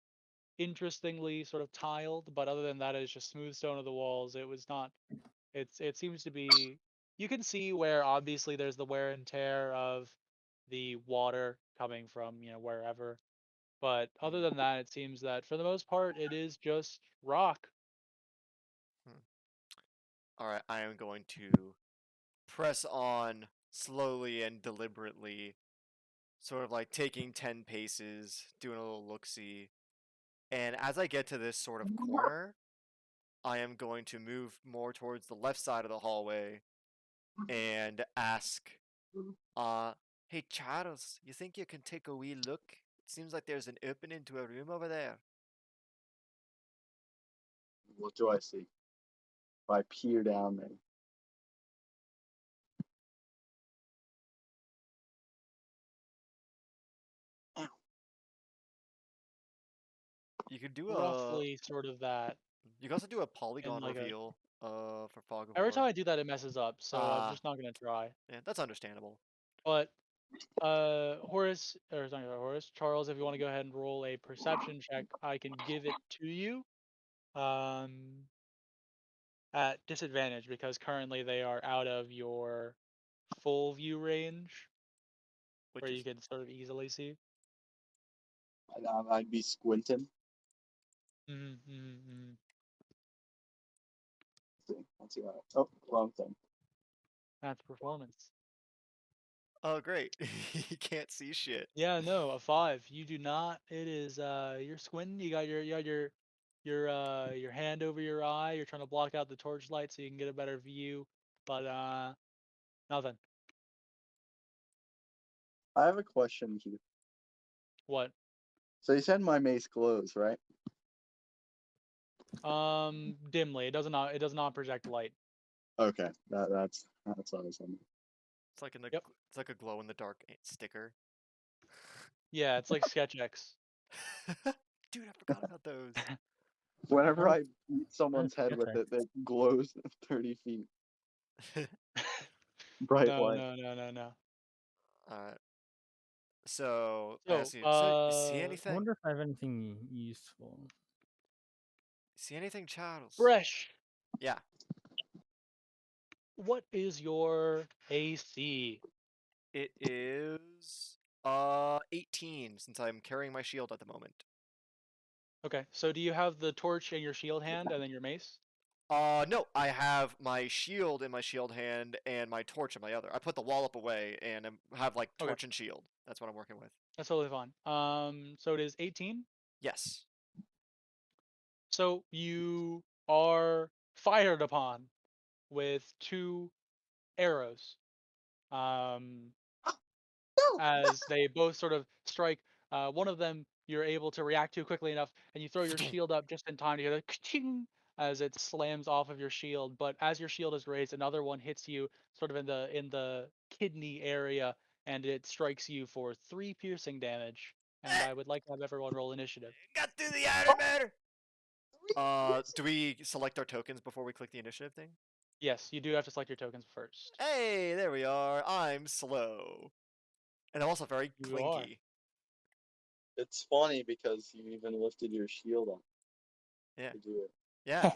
interestingly sort of tiled, but other than that, it's just smooth stone of the walls. It was not. It seems to be. You can see where obviously there's the wear and tear of the water coming from wherever. But other than that, it seems that for the most part, it is just rock. Hmm. All right, I am going to press on slowly and deliberately, sort of like taking 10 paces, doing a little look-see. And as I get to this sort of corner, I am going to move more towards the left side of the hallway and ask, uh, hey Charles, you think you can take a wee look? It seems like there's an opening to a room over there. What do I see? If I peer down there. You could do a, Roughly sort of that. you can also do a And polygon like a reveal, for Fog of every time War. I do that, it messes up. So I'm just not gonna try. Yeah, that's understandable. But Horace, or sorry, not Horace, Charles, if you want to go ahead and roll a perception check, I can give it to you. Um, at disadvantage because currently they are out of your full view range Which where you is can sort of easily see. I'd be squinting. Mm-hmm. Let's see. Oh, wrong thing. That's performance. oh great, you can't see shit. Yeah, no, a 5. You do not. It is you're squinting. You got your hand over your eye. You're trying to block out the torchlight so you can get a better view, but nothing. I have a question here. What? So you said my mace glows, right? Dimly. It does not project light. Okay, that's what I was wondering. It's like Yep. it's like a glow in the dark sticker. Yeah, it's like SketchX. Dude, I forgot about those. Whenever Oh, I beat someone's head with okay. it, it glows 30 feet. Bright No, light. no, no, no, no. uh, so I So, ask you. So you see I anything? wonder if I have anything useful. See anything, Charles? Fresh. Yeah, What is your AC? it is 18 since I'm carrying my shield at the moment. Okay, so do you have the torch in your shield hand and then your mace? No, I have my shield in my shield hand and my torch in my other. I put the wall up away and have like Okay, torch and shield. That's what I'm working with. that's totally fine. So it is 18. Yes. So you are fired upon with 2 arrows. Um, as they both sort of strike. One of them you're able to react to quickly enough, and you throw your shield up just in time to hear the ka-ching as it slams off of your shield. But as your shield is raised, another one hits you sort of in the kidney area, and it strikes you for 3 piercing damage. And I would like to have everyone roll initiative. Got through the iron matter. Do we select our tokens before we click the initiative thing? Yes, you do have to select your tokens first. Hey, there we are. I'm slow. And I'm also very You are. clinky. It's funny because you even lifted your shield up Yeah. to do it. Yeah.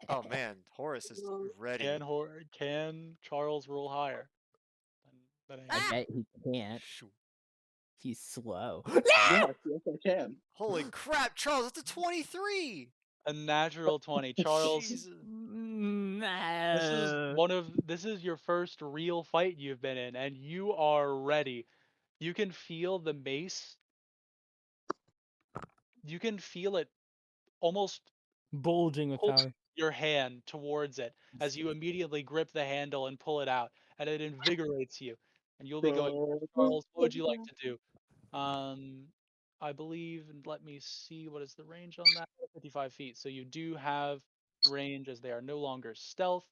Oh man, Horace is ready. Can Charles roll higher than I Andrew? bet he can't. Shoo. He's slow. Yes, yes, I can. Holy crap, Charles, that's a 23! A natural 20. Charles, Jesus. No. this is your first real fight you've been in, and you are ready. You can feel the mace. You can feel it almost Bulging with pull power. your hand towards it as you immediately grip the handle and pull it out, and it invigorates you. And you'll be going, Charles, what would you like to do? I believe, and let me see, what is the range on that? 55 feet. So you do have range as they are no longer stealthed.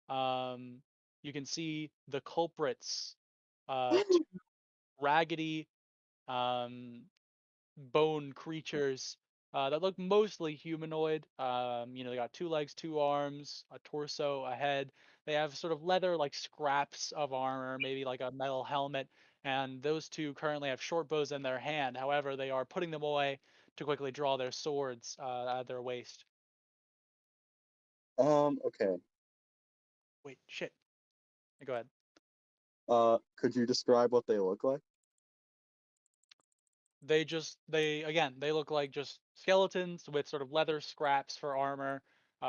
You can see the culprits, two raggedy bone creatures that look mostly humanoid. They got 2 legs, 2 arms, a torso, a head. They have sort of leather like scraps of armor, maybe like a metal helmet. And those two currently have short bows in their hand. However, they are putting them away to quickly draw their swords out of their waist. Okay. Wait, shit. Go ahead. Could you describe what they look like? They look like just skeletons with sort of leather scraps for armor,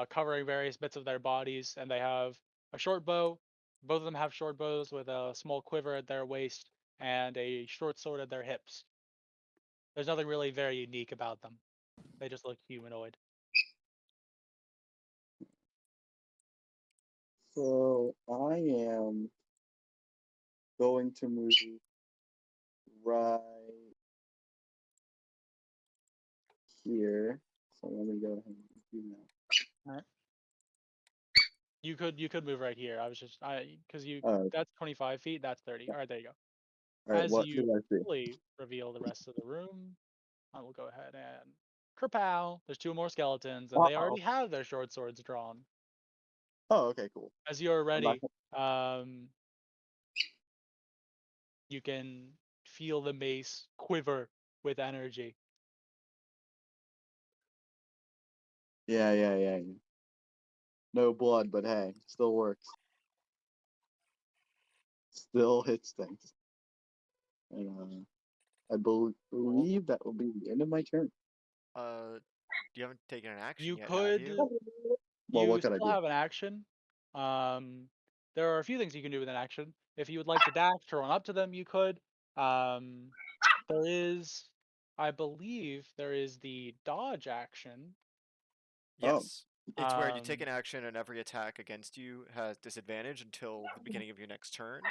covering various bits of their bodies, and they have a short bow. Both of them have short bows with a small quiver at their waist and a short sword at their hips. There's nothing really very unique about them. They just look humanoid. So I am going to move right here. So let me go ahead and do that. Alright. You could move right here. I was just because Alright, that's 25 feet. That's 30. All right, there you go. alright, As what you should I see? fully reveal the rest of the room, I will go ahead and kerpow. There's 2 more skeletons, and they Uh-oh. already have their short swords drawn. Oh, okay, cool. As you're I'm not ready, you can feel the mace quiver with energy. Yeah. No blood, but hey, still works. Still hits things. And believe that will be the end of my turn. You haven't taken an action You yet, have could, you? Well, you what could I still do? have an action. There are a few things you can do with an action. If you would like to dash to run up to them, you could. Um, there is, I believe, there is the dodge action. Oh, Yes. It's where you take Um, an action and every attack against you has disadvantage until the beginning of your next turn.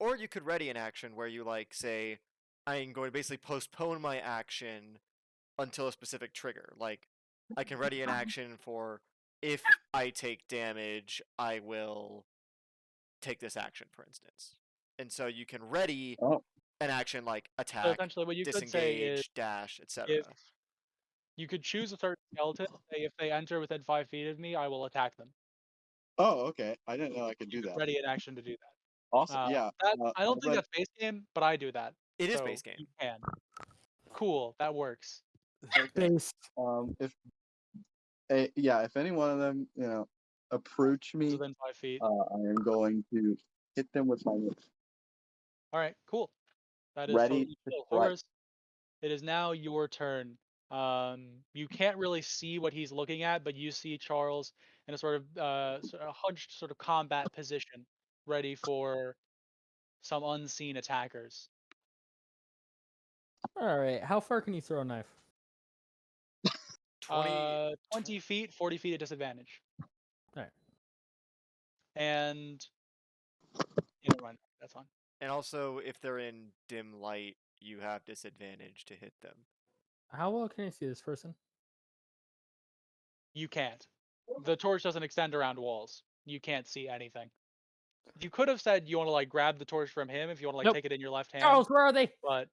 Or you could ready an action where you like say, I'm going to basically postpone my action until a specific trigger. Like I can ready an action for if I take damage, I will take this action, for instance. And so you can ready oh, an action like so attack, essentially, what you could say is disengage, dash, etc. if you could choose a certain skeleton, say if they enter within 5 feet of me, I will attack them. oh, okay. I didn't know I could You do could that. ready an action to do that. Awesome. Yeah. That I don't I'll think read. that's base game, but I do that. It is So base game. you can. Cool, that works. Okay. Base. If any one of them, approach me, Within 5 feet. I am going to hit them with my whip. All right, cool. That is Ready totally to cool. strike. Horus, it is now your turn. You can't really see what he's looking at, but you see Charles in a sort of hunched sort of combat position, ready for some unseen attackers. All right. How far can you throw a knife? 20 feet, 40 feet at disadvantage. All right. And never mind. That's fine. And also, if they're in dim light, you have disadvantage to hit them. How well can I see this person? You can't. The torch doesn't extend around walls. You can't see anything. You could have said you want to like grab the torch from him if you want to like Nope. take it in your left hand. Charles, where are they? But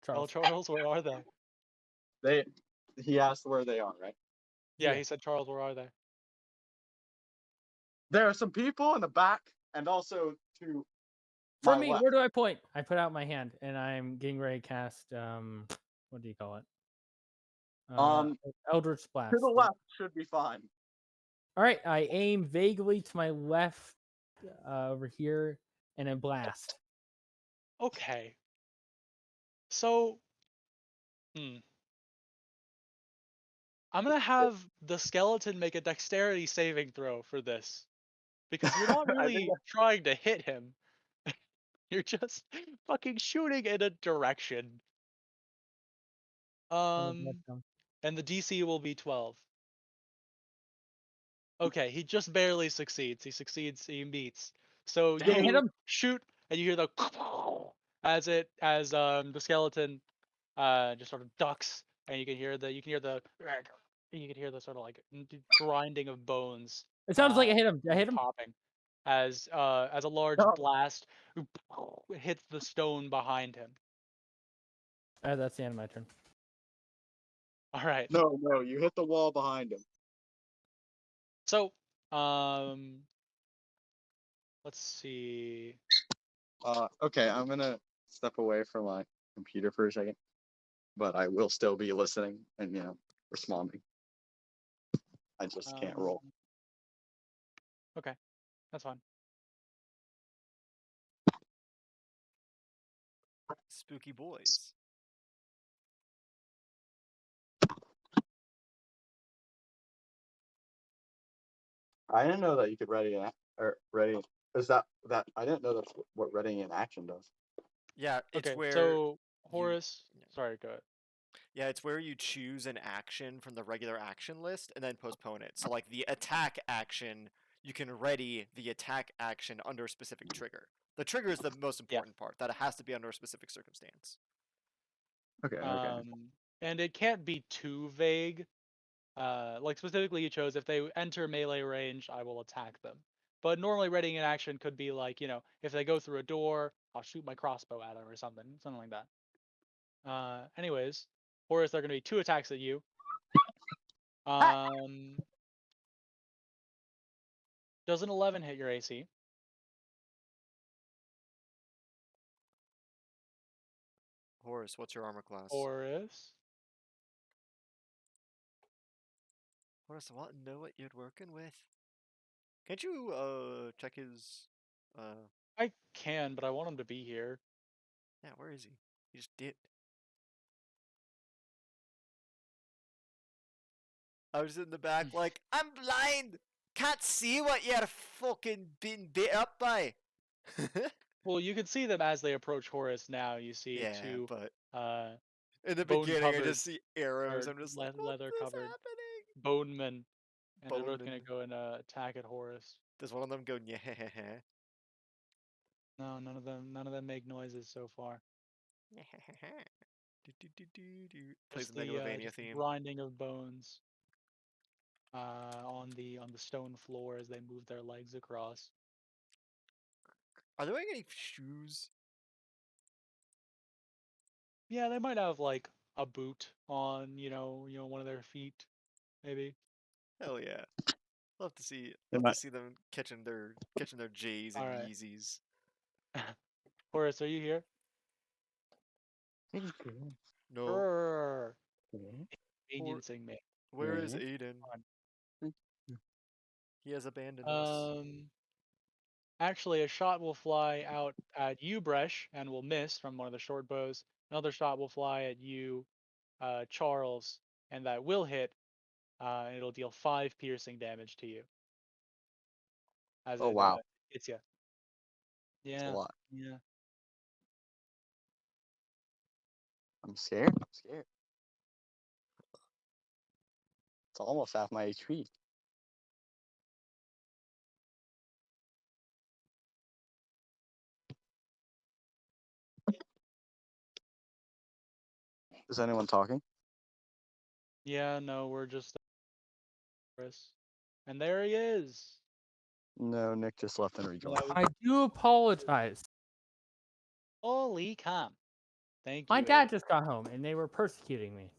Charles. Charles, where are they? He asked where they are, right? Yeah, Yeah. he said, Charles, where are they? There are some people in the back, and also to For my me, left. where do I point? I put out my hand and I'm getting ready to cast what do you call it? Eldritch Blast. To the left should be fine. All right, I aim vaguely to my left over here and a blast. Okay. So, I'm gonna have the skeleton make a dexterity saving throw for this. Because you're not I think really trying to hit him. You're just fucking shooting in a direction. And the DC will be 12. Okay, he just barely succeeds. He meets. So Did I hit you him? shoot and you hear the as the skeleton just sort of ducks, and you can hear the sort of like grinding of bones. It sounds like I hit him. Did I hit him? Popping as a large No. blast hits the stone behind him. That's the end of my turn. All right. No, you hit the wall behind him. So, let's see. Okay, I'm gonna step away from my computer for a second, but I will still be listening and responding. I just can't roll. Okay, that's fine. Spooky boys. I didn't know that you could ready ready. Is that I didn't know that's what readying in action does. Yeah, it's Okay, where so Horace, sorry, go ahead. Yeah, it's where you choose an action from the regular action list and then postpone it. So like the attack action, you can ready the attack action under a specific trigger. The trigger is the most important part. That it has to be under a specific circumstance. Okay. And it can't be too vague. Like specifically you chose if they enter melee range, I will attack them. But normally readying an action could be like, if they go through a door, I'll shoot my crossbow at them or something like that. Anyways, Horace, there are going to be 2 attacks at you. Does an 11 hit your AC? Horace, what's your armor class? Horace? Horace, I want to know what you're working with. Can't you check his I can, but I want him to be here. Yeah, where is he? He just dipped. I was in the back like, I'm blind! Can't see what you're fucking being bit up by! Well, you can see them as they approach Horace now. You see Yeah, 2 but in the bone beginning I covered just see arrows. or I'm just like, what's leather this covered happening? bone men, and they're both gonna Bonemen. go and attack at Horace. Does one of them go yeah? No, none of them make noises so far. Plays Just the the Megalovania just the theme. grinding of bones on the stone floor as they move their legs across. Are they wearing any shoes? Yeah, they might have like a boot on, one of their feet, maybe. Hell yeah! Love to see them catching their J's and All right. Yeezys. Horace, are you here? No. Grrr. Inconveniencing me. Where is Aiden? He has abandoned us. Actually, a shot will fly out at you, Bresh, and will miss from one of the short bows. Another shot will fly at you, Charles, and that will hit. And it'll deal 5 piercing damage to you as Oh it wow, hits you. that's a Yeah, lot. yeah. I'm scared. It's almost half my HP. Is anyone talking? Yeah, no, we're just Chris. And there he is. No, Nick just left and Well, rejoined. that was- I do apologize. Holy cow. Thank My you. dad just got home and they were persecuting me.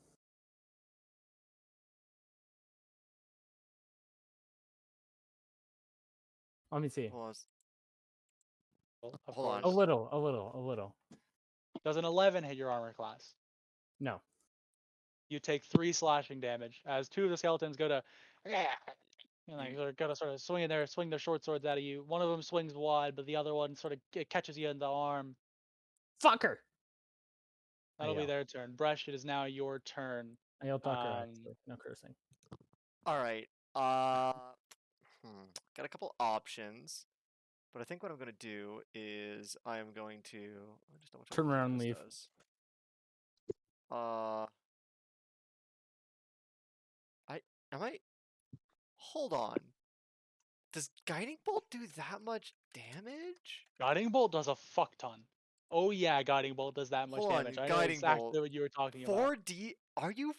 Let me see. Hold Of hold on. A course. little. Does an 11 hit your armor class? No. You take 3 slashing damage as 2 of the skeletons go to and they're gonna sort of swing their short swords at you. One of them swings wide, but the other one sort of catches you in the arm. Fucker! That'll be yell. their turn. Bresh, it is now your turn. I yelled fucker, actually. No cursing. All right. Got a couple options, but I think what I'm gonna do is I am going to let me just double check Turn what around and this leave. does. Am I? Hold on. Does guiding bolt do that much damage? Guiding bolt does a fuck ton. Oh yeah, guiding bolt does that much Hold on, damage. I know guiding exactly bolt. what you were talking about. 4D? Are you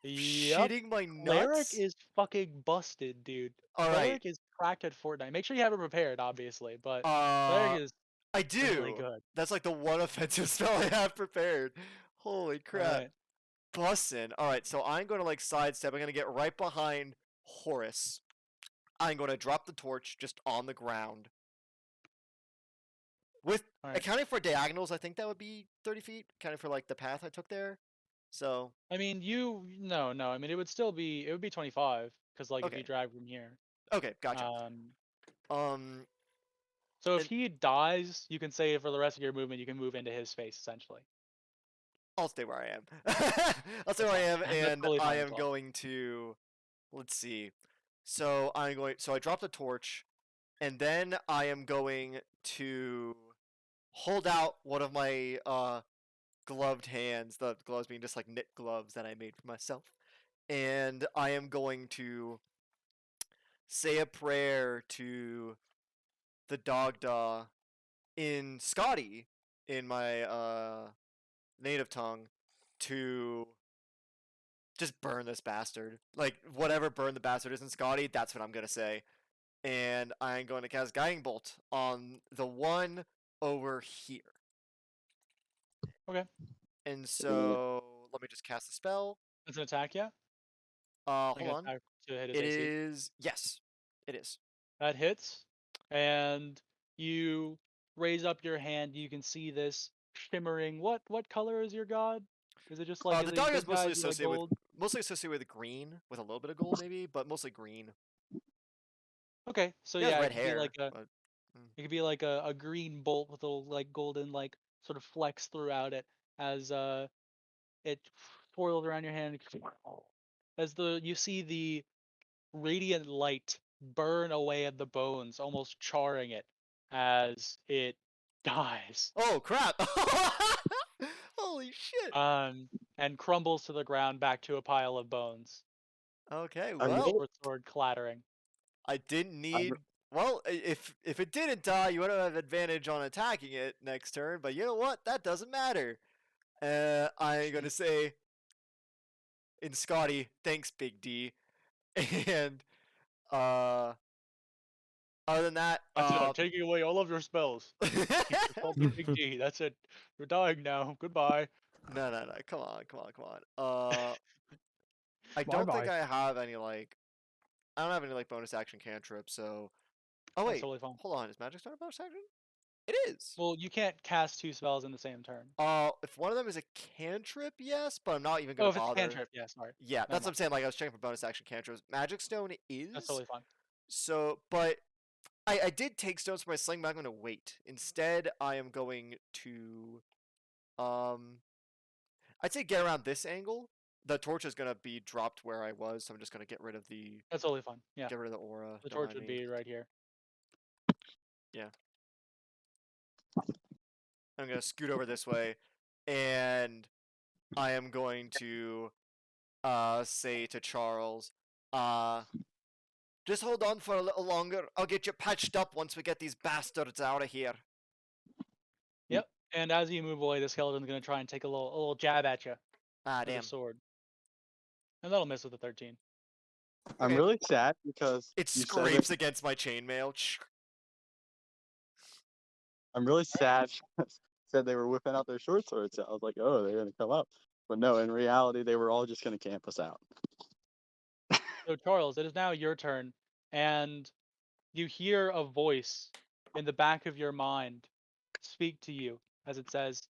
Yep. shitting my Cleric nuts? is fucking busted, dude. All right. Cleric is cracked at Fortnite. Make sure you have it prepared, obviously, but Uh, Cleric is I do. really good. That's like the one offensive spell I have prepared. Holy crap. Alright. Bussin'. Alright, so I'm going to like sidestep. I'm going to get right behind Horus. I'm going to drop the torch just on the ground. With Alright. accounting for diagonals, I think that would be 30 feet. Accounting for like the path I took there. So, I mean, no. I mean, it would be 25 because like if you okay. drag from here. Okay, gotcha. Um. So if and he dies, you can say for the rest of your movement, you can move into his face essentially. I'll stay where I am. I'll stay That's where I fine. am, That's and totally I fine as am well. going to. Let's see. So I drop the torch, and then I am going to hold out one of my gloved hands. The gloves being just like knit gloves that I made for myself, and I am going to say a prayer to the Dogda in Scotty in my native tongue to just burn this bastard. Like, whatever burn the bastard is in Scotty, that's what I'm going to say. And I'm going to cast Guiding Bolt on the one over here. Okay. And so, let me just cast the spell. That's an attack, yeah? Like Hold an on. attack to hit his It AC. is, yes, it is. That hits, and you raise up your hand. You can see this shimmering. What color is your god? Is it just like The the dog is good mostly guys who like associated with gold? green, with a little bit of gold maybe, but mostly green. Okay, so He has yeah, red hair. But, it could be like a green bolt with a like golden like sort of flecks throughout it as it swirls around your hand. As you see the radiant light burn away at the bones, almost charring it as it dies. oh crap! Holy shit! And crumbles to the ground back to a pile of bones. Okay, I'm well, Short sword clattering. I didn't I'm need. Well, if it didn't die, you would have advantage on attacking it next turn. But you know what? That doesn't matter. I'm gonna say in Scotty, thanks, Big D. And uh, other than that, That's it. I'm taking away all of your spells. Keep your called me Big D. That's it. You're dying now. Goodbye. no. Come on. I don't think Bye-bye. I have any like. I don't have any like bonus action cantrips. So. Oh That's wait, totally fine. hold on. Is Magic Stone a bonus action? It is. Well, you can't cast 2 spells in the same turn. If one of them is a cantrip, yes, but I'm not even Oh, gonna if it's a bother. cantrip, yeah, sorry. Yeah, Never that's what I'm mind. saying. Like I was checking for bonus action cantrips. Magic Stone That's is. totally fine. So, but I did take stones for my sling, but I'm gonna wait. Instead, I am going to I'd say get around this angle. The torch is gonna be dropped where I was, so I'm just gonna get rid of the That's totally fine. Yeah. aura. The Don't torch mind would me. be right here. Yeah. I'm gonna scoot over this way, and I am going to say to Charles, just hold on for a little longer. I'll get you patched up once we get these bastards out of here. Yep. And as you move away, the skeleton's gonna try and take a little jab at you Ah, with a damn. sword, and that'll miss with a 13. I'm Okay. really sad because It you said scrapes against my chainmail. I'm really sad. Said they were whipping out their short swords. I was like, oh, they're gonna come up, but no. In reality, they were all just gonna camp us out. So Charles, it is now your turn, and you hear a voice in the back of your mind speak to you as it says,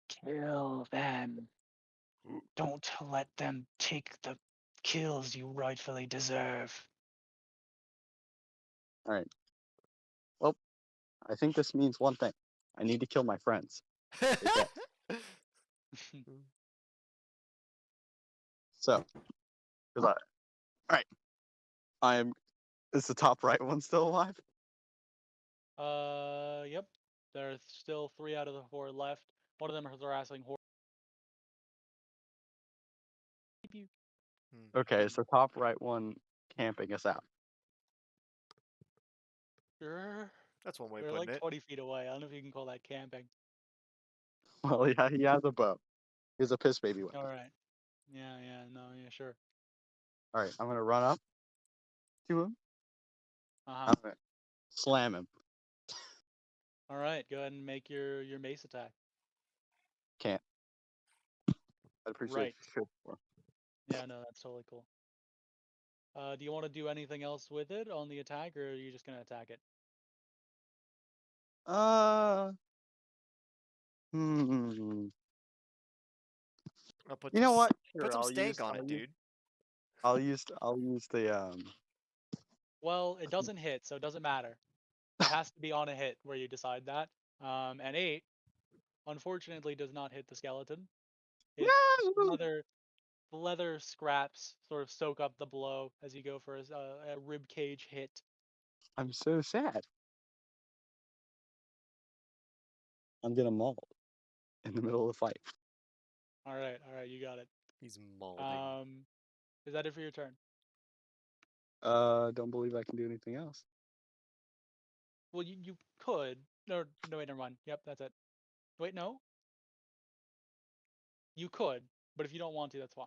"Kill them. Don't let them take the kills you rightfully deserve." All right. Well, I think this means one thing. I need to kill my friends. Okay. So, because all right, I am. Is the top right one still alive? Yep. There's still 3 out of the 4 left. One of them is harassing horse. Okay, so top right one camping us out. Sure. That's one way of They're putting like it. 20 feet away. I don't know if you can call that camping. Well, yeah, he has a bow. He has a piss baby weapon. All right. Yeah, no, yeah, sure. All right, I'm gonna run up to him. Uh-huh. I'm gonna slam him. All right, go ahead and make your mace attack. Can't. I'd appreciate Right. if you could more. Yeah, no, that's totally cool. Do you want to do anything else with it on the attack, or are you just gonna attack it? Hmm. I'll put You some know what? put Sure, some stank on it, dude. I'll use the Well, it doesn't hit, so it doesn't matter. It has to be on a hit where you decide that. And 8, unfortunately, does not hit the skeleton. It No! leather scraps sort of soak up the blow as you go for a rib cage hit. I'm so sad. I'm gonna maul in the middle of the fight. All right, you got it. He's mauling. Is that it for your turn? Don't believe I can do anything else. Well, you could. No, wait, never mind. Yep, that's it. Wait, no. You could, but if you don't want to, that's fine.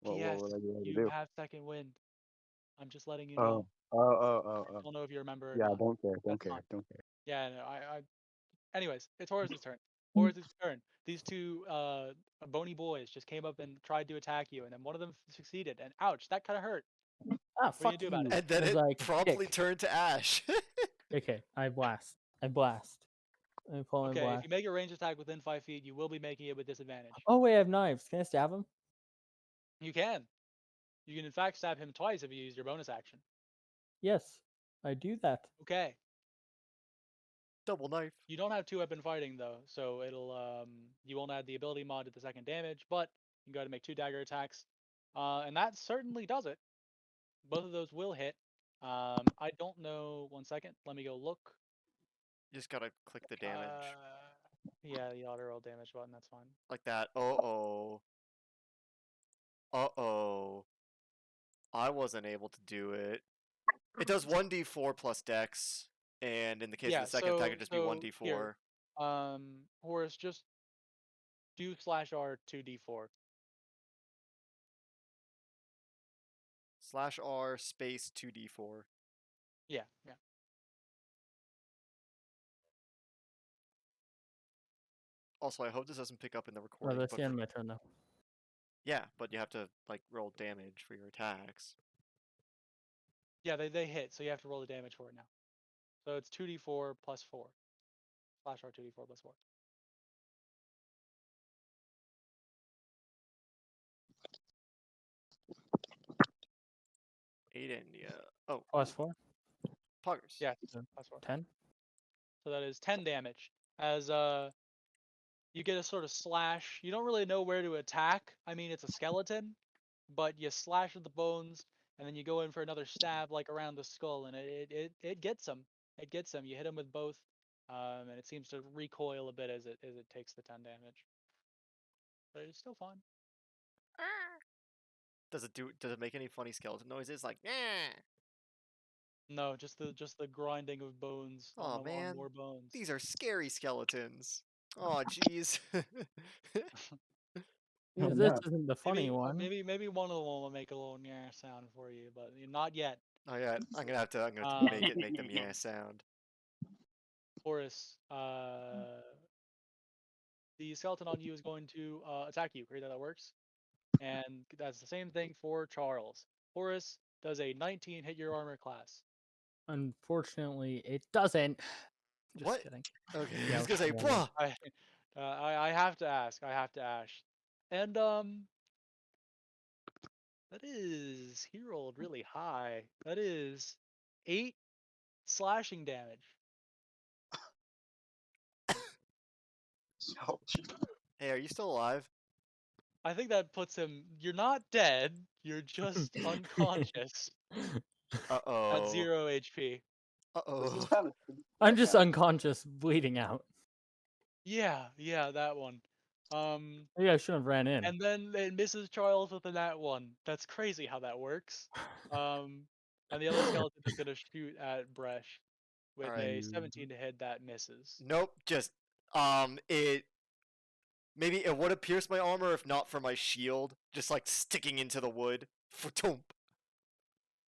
What P.S. would I be able to You do? have second wind. I'm just letting you Oh, know. oh. Don't know if you remember or Yeah, not. don't care, That's fine. don't care. Yeah, no, I. Anyways, it's Horace's turn. Horace's turn. These two bony boys just came up and tried to attack you, and then one of them succeeded. And ouch, that kind of hurt. Ah, What are you fuck gonna do about you. it? And then As it I promptly kick. turned to ash. Okay, I blast. I pull my Okay, if blast. you make a range attack within 5 feet, you will be making it with disadvantage. Oh wait, I have knives. Can I stab him? You can. You can in fact stab him twice if you use your bonus action. Yes, I do that. Okay. Double knife. You don't have 2-weapon fighting though, so it'll you won't add the ability mod to the second damage, but you can go ahead and make 2 dagger attacks. And that certainly does it. Both of those will hit. I don't know. 1 second. Let me go look. You just gotta click the damage. Yeah, the auto roll damage button. That's fine. Like that. Uh-oh. Uh-oh. I wasn't able to do it. It does 1d4 plus dex, and in the case of Yeah. the second attack, it'd just be Here, 1d4. Horace, just do /R 2d4. /R space 2d4. Yeah. Also, I hope this doesn't pick up in the Oh, recording. that's But the end of my turn though. yeah, but you have to like roll damage for your attacks. Yeah, they hit, so you have to roll the damage for it now. So it's 2d4 plus 4. /R 2d4 plus 4. 8 and yeah. Oh, Plus 4? poggers. Yeah, So plus 4. 10? So that is 10 damage. As you get a sort of slash. You don't really know where to attack. I mean, it's a skeleton, but you slash at the bones, and then you go in for another stab, like around the skull, and it gets him. It gets him. You hit him with both, and it seems to recoil a bit as it takes the 10 damage. But it's still fun. Does it make any funny skeleton noises like yeah? No, just the grinding of bones Oh on man, more bones. these are scary skeletons. Oh jeez. If Oh, this no. isn't the funny Maybe one, maybe one of them will make a little yeah sound for you, but not yet. Oh yeah, I'm gonna have to Um, make them yeah sound. Horus, the skeleton on you is going to attack you. Great, that works. And that's the same thing for Charles. Horus does a 19 hit your armor class. unfortunately, it doesn't. Just What? kidding. Okay, I Yeah, was with gonna say, the damage. blah. I have to ask. I have to ask. And that is he rolled really high. That is 8 slashing damage. Ouch. Hey, are you still alive? I think that puts him. You're not dead. You're just unconscious Uh at oh. 0 HP. Uh This is oh. kind of. I'm just unconscious, bleeding out. Yeah, that one. Maybe I shouldn't have ran in. And then it misses Charles with a nat one. That's crazy how that works. Um, and the other skeleton is gonna shoot at Bresh All with right. a 17 to hit that misses. Nope. Just it maybe it would have pierced my armor if not for my shield, just like sticking into the wood. Fatump.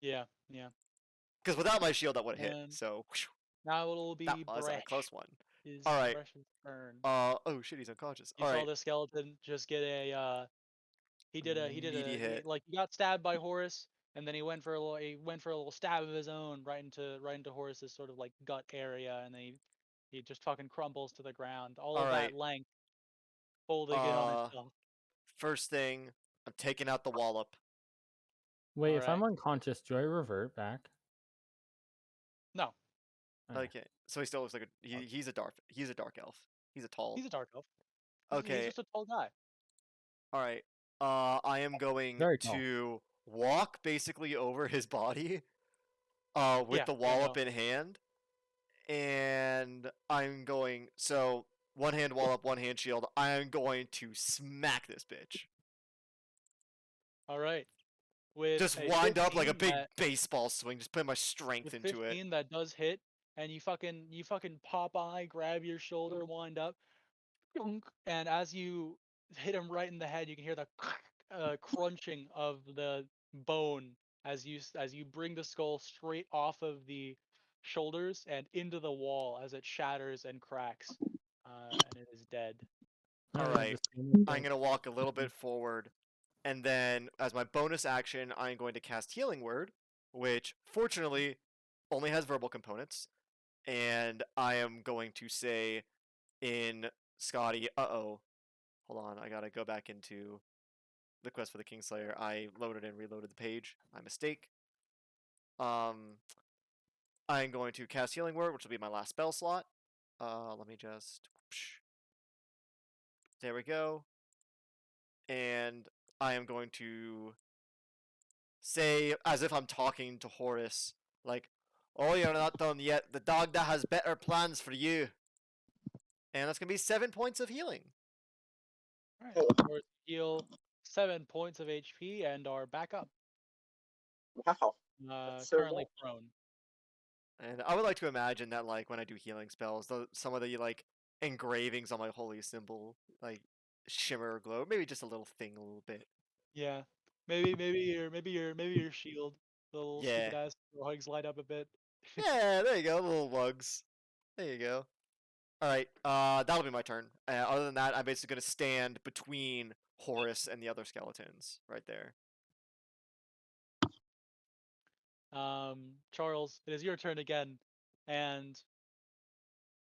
Yeah. Because without my shield, that would have hit. And So now it'll that be was a Bresh. close one. Is All right. Bresh's turn. Oh shit, he's unconscious. You All saw right. the skeleton just get a Meaty hit. like he got stabbed by Horus, and then he went for a little stab of his own right into Horus's sort of like gut area, and then he just fucking crumbles to the ground. All All of right. that length folding in on Uh, itself. first thing, I'm taking out the wallop. Wait, All if I'm right. unconscious, do I revert back? No, Okay. Okay. So he still looks like he's a dark elf. He's a tall. he's a dark elf. He's Okay. just a tall guy. All right. I am going Very tall. to walk basically over his body, with Yeah, the I know. wallop in hand, and I'm going so one hand wallop, one hand shield. I am going to smack this bitch. All right. With Just a wind up like a 15 big baseball swing. Just put my with strength into it. 15 that does hit, and you fucking pop eye, grab your shoulder, wind up, Dunk. And as you hit him right in the head, you can hear the crunching of the bone as you bring the skull straight off of the shoulders and into the wall as it shatters and cracks, and it is dead. All Alright, right. just give me a I'm sec. gonna walk a little bit forward, and then as my bonus action, I'm going to cast Healing Word, which fortunately only has verbal components, and I am going to say in Scotty, hold on, I gotta go back into the quest for the Kingslayer. I loaded and reloaded the page. My mistake. I'm going to cast Healing Word, which will be my last spell slot. Let me just. There we go. And I am going to say, as if I'm talking to Horus, like, "Oh, you're not done yet. The dog that has better plans for you." And that's gonna be 7 points of healing. All right, or heal 7 points of HP and are back up, Wow. That's so currently much. prone. And I would like to imagine that, like, when I do healing spells, some of the like engravings on my holy symbol, like, shimmer or glow, maybe just a little thing, a little bit. Yeah, maybe your shield, the little Yeah, stupid ass hugs light up a bit. yeah. There you go, little lugs. There you go. All right, that'll be my turn. Other than that, I'm basically gonna stand between Horus and the other skeletons, right there. Charles, it is your turn again, and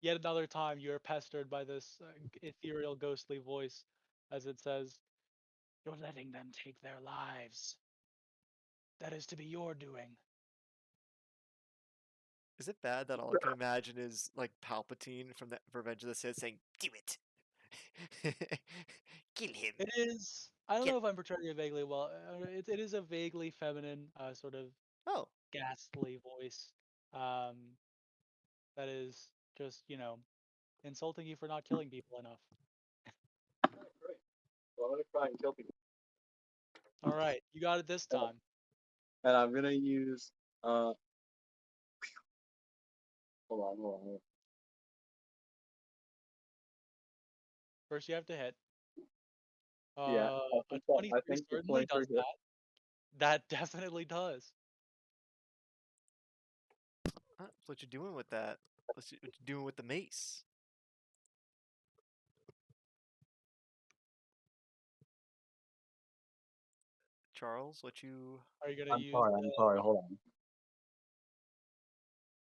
yet another time you are pestered by this ethereal, ghostly voice, as it says, "You're letting them take their lives. That is to be your doing." Is it bad that all I can imagine is like Palpatine from the Revenge of the Sith saying, "Do it, kill him, It is. I don't get." know if I'm portraying it vaguely well. It is a vaguely feminine, sort of Oh, ghastly voice. Um, that is just insulting you for not killing people enough. Great. Well, I'm gonna try and kill people, All right, you got it this time. and I'm gonna use Hold on. First, you have to hit. Yeah, A I 23 think the certainly 23 does hit. that. That definitely does. That's what you're doing with that. That's what you're doing with the mace. Charles, what you... Are you gonna I'm use sorry. the? I'm sorry. Hold on.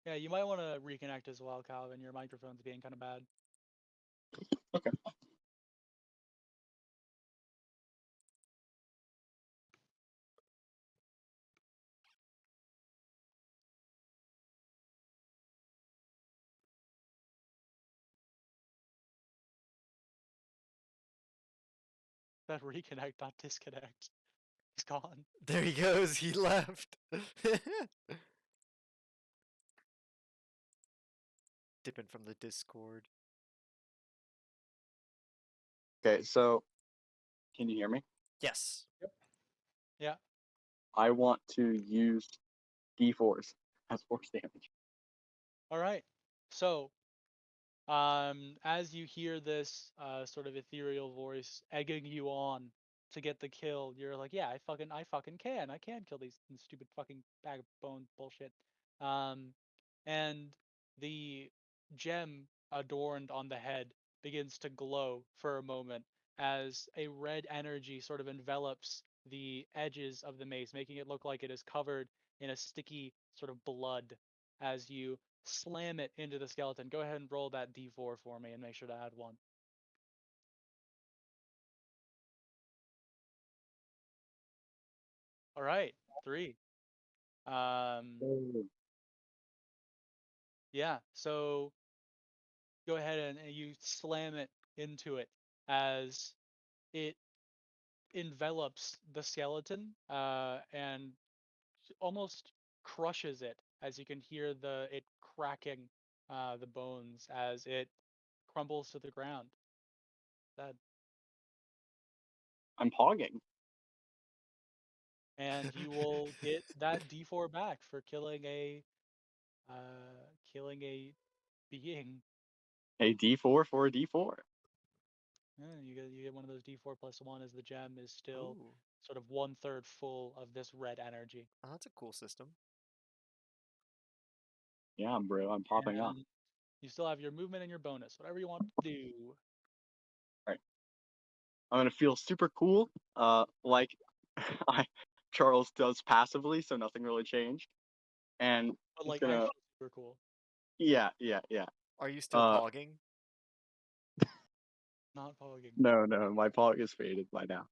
Yeah, you might want to reconnect as well, Calvin. Your microphone's being kind of bad. Okay. That reconnect, not disconnect. He's gone. There he goes. He left. Dipping from the Discord. Okay. So, can you hear me? Yes. Yeah. I want to use D4s as force damage. All right. So, as you hear this sort of ethereal voice egging you on to get the kill, you're like, yeah, I fucking can. I can kill these stupid fucking bag of bone bullshit. Um, and the gem adorned on the head begins to glow for a moment as a red energy sort of envelops the edges of the mace, making it look like it is covered in a sticky sort of blood as you slam it into the skeleton. Go ahead and roll that d4 for me and make sure to add 1. All right, 3. Oh. Yeah, so go ahead and you slam it into it as it envelops the skeleton and almost crushes it as you can hear it cracking the bones as it crumbles to the ground. That I'm hogging. and you will get that d4 back for killing a being. A D4 for a D4. Yeah, you get one of those d4 plus 1 as the gem is still Ooh. sort of 1/3 full of this red energy. Oh, that's a cool system. Yeah, bro. I'm popping up. And you still have your movement and your bonus, whatever you want to do. Right. I'm gonna feel super cool. Like I Charles does passively, so nothing really changed. And But it's like gonna. actually super cool. Yeah. Are you still Uh, pogging? Not pogging. no, my pog is faded by now.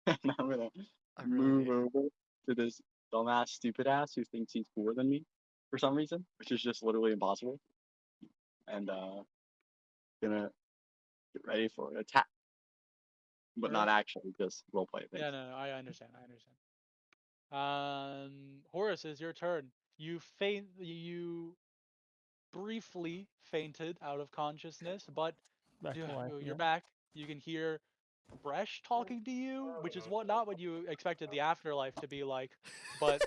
And I'm gonna I move really... over to this dumbass, stupid ass who thinks he's cooler than me for some reason, which is just literally impossible. And gonna get ready for an attack, but not Alright. actually, just roleplay things. Yeah, no, I understand. Horace, it's your turn. You briefly fainted out of consciousness, but Back to life you're again. back. You can hear Bresh talking to you, which is not what you expected the afterlife to be like. But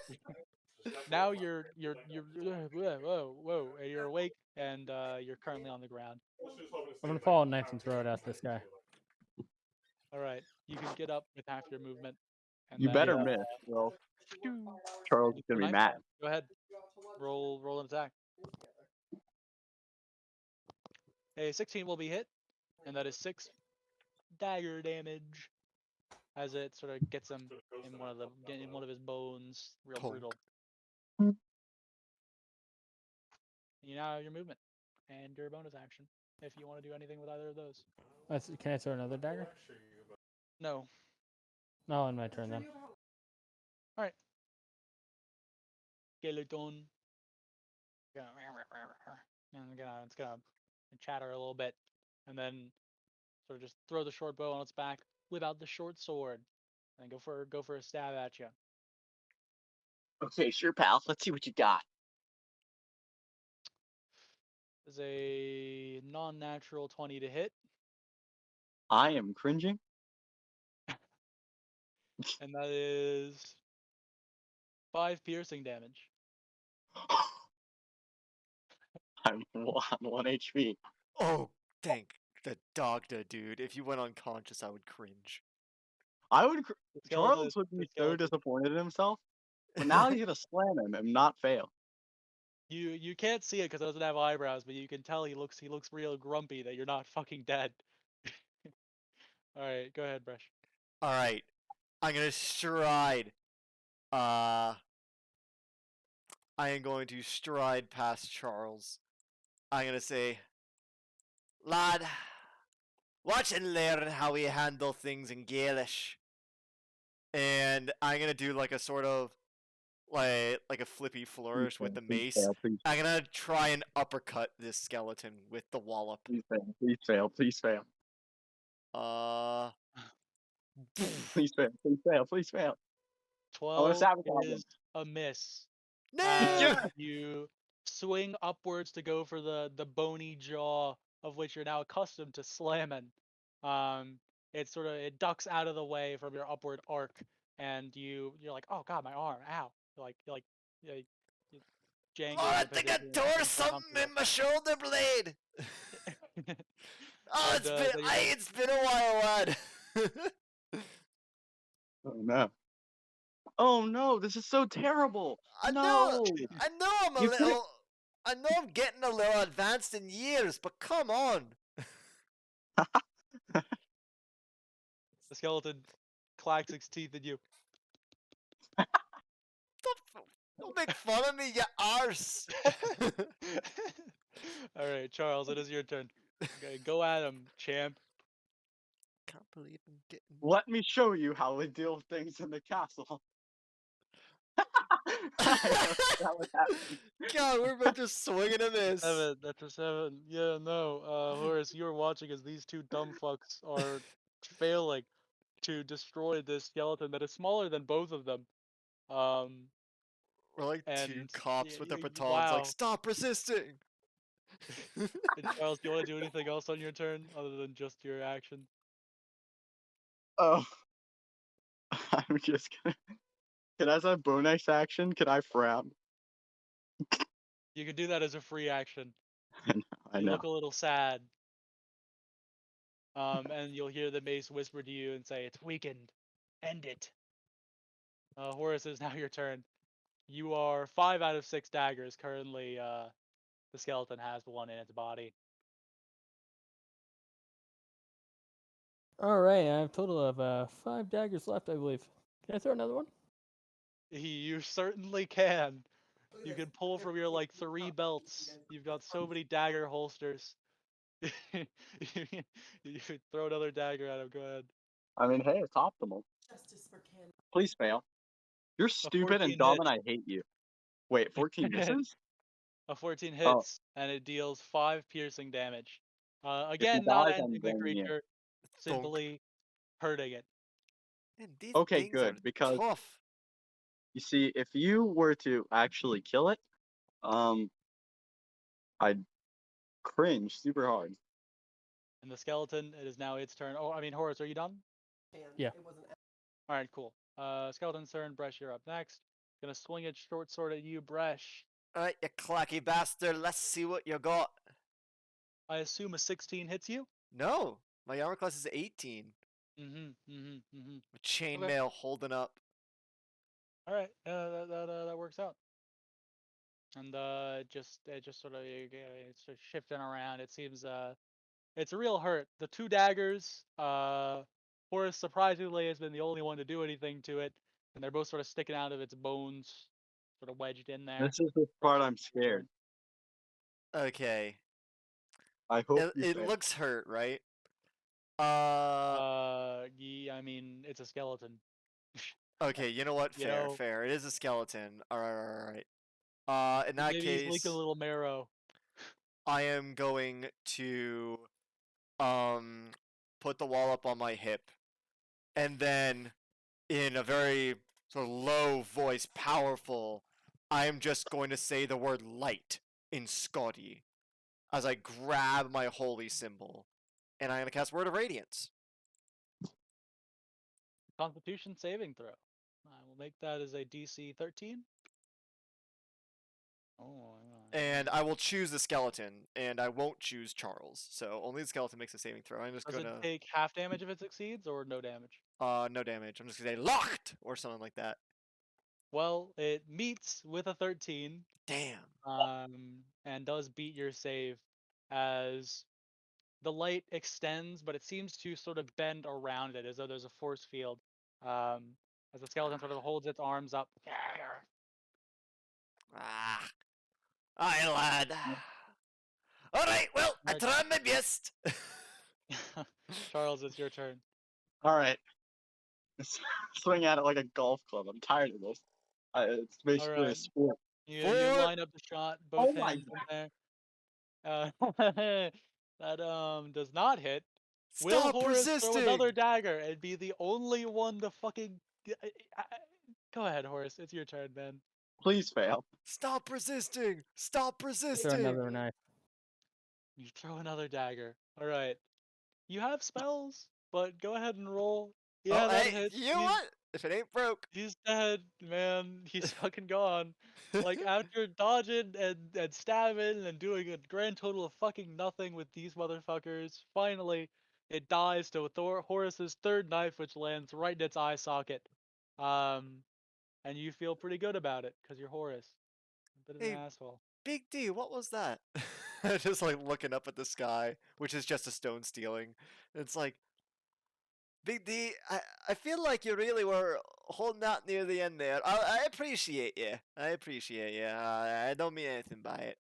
now you're whoa, and you're awake and you're currently on the ground. I'm gonna fall knife and throw it at this guy. All right, you can get up with half your movement, and You then better miss. Well, phew, Charles is you gonna throw a be knife mad. at him. Go ahead, roll an attack. A 16 will be hit, and that is 6 dagger damage as it sort of gets him in one of his bones, real Tonk. brutal. You now have your movement and your bonus action if you want to do anything with either of those. Can I throw another dagger? No. No, on my turn then. All right. Skeleton. And it's gonna chatter a little bit, and then sort of just throw the short bow on its back, whip out the short sword, and go for a stab at you. Okay, sure, pal. Let's see what you got. Is a non-natural 20 to hit, I am cringing. and that is 5 piercing damage. I'm 1 HP. Oh, thank the doctor, dude. If you went unconscious, I would cringe. I would. The skeleton, Charles would the be so skeleton. disappointed in himself, but now he's gonna slam him and not fail. You can't see it because it doesn't have eyebrows, but you can tell he looks real grumpy that you're not fucking dead. All right, go ahead, Brush. All right, I'm gonna stride. I am going to stride past Charles. I'm gonna say, lad, watch and learn how we handle things in Gaelish. And I'm gonna do like a sort of like a flippy flourish with the Please mace. fail. Please, I'm gonna try and uppercut this skeleton with the wallop. please fail. Please fail. Please fail. Uh, Please fail. Please fail. Please fail. I want to 12 sabotage him. is a miss. no! You swing upwards to go for the bony jaw of which you're now accustomed to slamming. It ducks out of the way from your upward arc, and you're like, oh god, my arm, ow! You jank Oh, it I into think I position. tore It's something uncomfortable. in my shoulder blade. Oh, And, then you it's been a while, lad. Oh no. Oh no, this is so terrible. I know, No. I know, You could have. I know, I'm getting a little advanced in years, but come on. the skeleton clacks its teeth at you. Don't make fun of me, you arse. All right, Charles, it is your turn. Okay, go at him, champ. Can't believe I'm getting. Let me show you how we deal with things in the castle. I know that was happening. God, we're about to swing and a miss. 7. That's a 7. Yeah, no. Horace, you're watching as these two dumb fucks are failing to destroy this skeleton that is smaller than both of them. Um, We're like two and cops with their batons, like, wow. stop resisting. And Charles, do you want to do anything else on your turn other than just your action? Oh, I'm just gonna. Can as a bonus action, can I frown? You can do that as a free action. I You know. look a little sad. And you'll hear the mace whisper to you and say, "It's weakened. End it." Horace, is now your turn. You are 5 out of 6 daggers. Currently, the skeleton has one in its body. All right, I have a total of 5 daggers left, I believe. Can I throw another one? You certainly can. You can pull from your like 3 belts. You've got so many dagger holsters. You could throw another dagger at him. Go ahead. I mean, hey, it's optimal. Please fail. You're A stupid and 14 dumb, hits. and I hate you. Wait, 14 misses? A 14 Oh, hits, and it deals 5 piercing damage. if he Again, not dies, I'm ending the blaming you. creature, Thunk. simply hurting it. Man, these Okay, things are good, because tough. you see, if you were to actually kill it, I'd cringe super hard. And the skeleton, it is now its turn. Oh, I mean, Horace, are you done? Yeah. All right, cool. Skeleton's turn. Bresh, you're up next. Gonna swing its short sword at you, Bresh. Alright, you clacky bastard, let's see what you got. I assume a 16 hits you? No, my armor class is 18. Mm-hmm. With chainmail holding up. All right, that works out. And it just sort of it's sort of shifting around. It seems it's a real hurt. The 2 daggers, Horace surprisingly has been the only one to do anything to it, and they're both sort of sticking out of its bones, sort of wedged in there. This is the part I'm scared. Okay. I hope you It fail. looks hurt, right? Yeah, I mean, it's a skeleton. Okay, you know what? You Fair, know, fair. It is a skeleton. Alright. In that maybe he's leaking case, a little marrow. I am going to put the wall up on my hip, and then in a very sort of low voice, powerful, I am just going to say the word light in Scotty as I grab my holy symbol, and I'm gonna cast Word of Radiance. Constitution saving throw. I will make that as a DC 13. Oh, hang on. And I will choose the skeleton, and I won't choose Charles. So only the skeleton makes a saving throw. I'm just Does it gonna take half damage if it succeeds, or no damage? no damage. I'm just gonna say locked or something like that. Well, it meets with a 13, Damn. and does beat your save as the light extends, but it seems to sort of bend around it as though there's a force field. As the skeleton sort of holds its arms up. Ah. Aye, lad. All right. Well, I Right. tried my best. Charles, it's your turn. All right. Swing at it like a golf club. I'm tired of this. It's basically right. a sport. You Four. line up the shot, both Oh my hands in there. That does not hit. Will Stop Horace throw another resisting. dagger and be the only one to fucking? Go ahead, Horace. It's your turn, man. Please fail. Stop resisting. Stop Throw resisting. another knife. You throw another dagger. All right. You have spells, but go ahead and roll. Yeah, Oh, that hey, hits. you know what? If it ain't broke. He's dead, man. He's fucking gone. Like after dodging and stabbing and doing a grand total of fucking nothing with these motherfuckers, finally it dies to Horace's third knife, which lands right in its eye socket. And you feel pretty good about it because you're Horace. A bit of an Hey, asshole. Big D, what was that? Just like looking up at the sky, which is just a stone stealing. It's like, Big D, I feel like you really were holding out near the end there. I appreciate you. I appreciate you. I don't mean anything by it.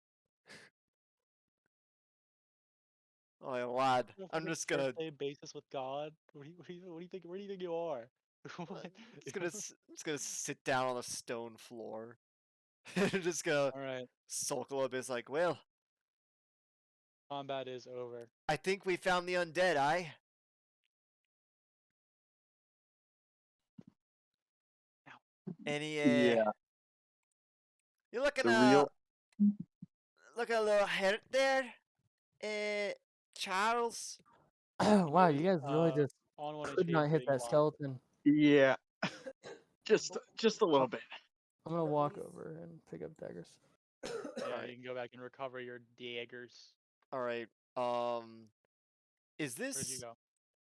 Oh, lad, On a I'm fucking just gonna, first name basis with God. What do you think? Where do you think you are? What? I'm just gonna sit down on the stone floor. Just gonna All right. sulk a little bit. It's like, well, Combat is over. I think we found the undead, aye? Any, Yeah, you're looking, the real. looking a little hurt there, Charles. Wow, you He, guys really just on 1 could HP not for hit being that blocked. skeleton. Yeah, just a little bit. I'm gonna walk over and pick up daggers. Yeah, Alright. you can go back and recover your daggers. Alright, is Where'd you this,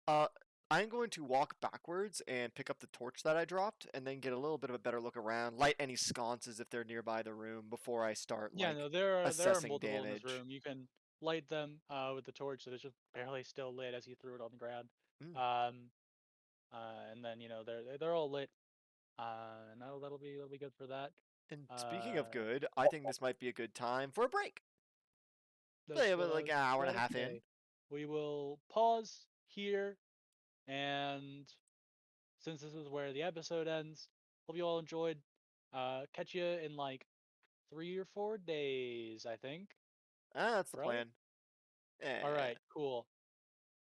go? I'm going to walk backwards and pick up the torch that I dropped, and then get a little bit of a better look around, light any sconces if they're nearby the room before I start, Yeah, like, no, there are assessing multiple in this damage. room. You can light them with the torch that is just barely still lit as you threw it on the ground. Mm. And then they're all lit. And that'll be good for that. And speaking of Uh, good, I think this might be a good time for a break. that's what I Like was an hour and a about half to in. say. We will pause here, and since this is where the episode ends, hope you all enjoyed. Catch you in like 3 or 4 days, I think. Ah, that's the Right? plan. Yeah. All right, cool.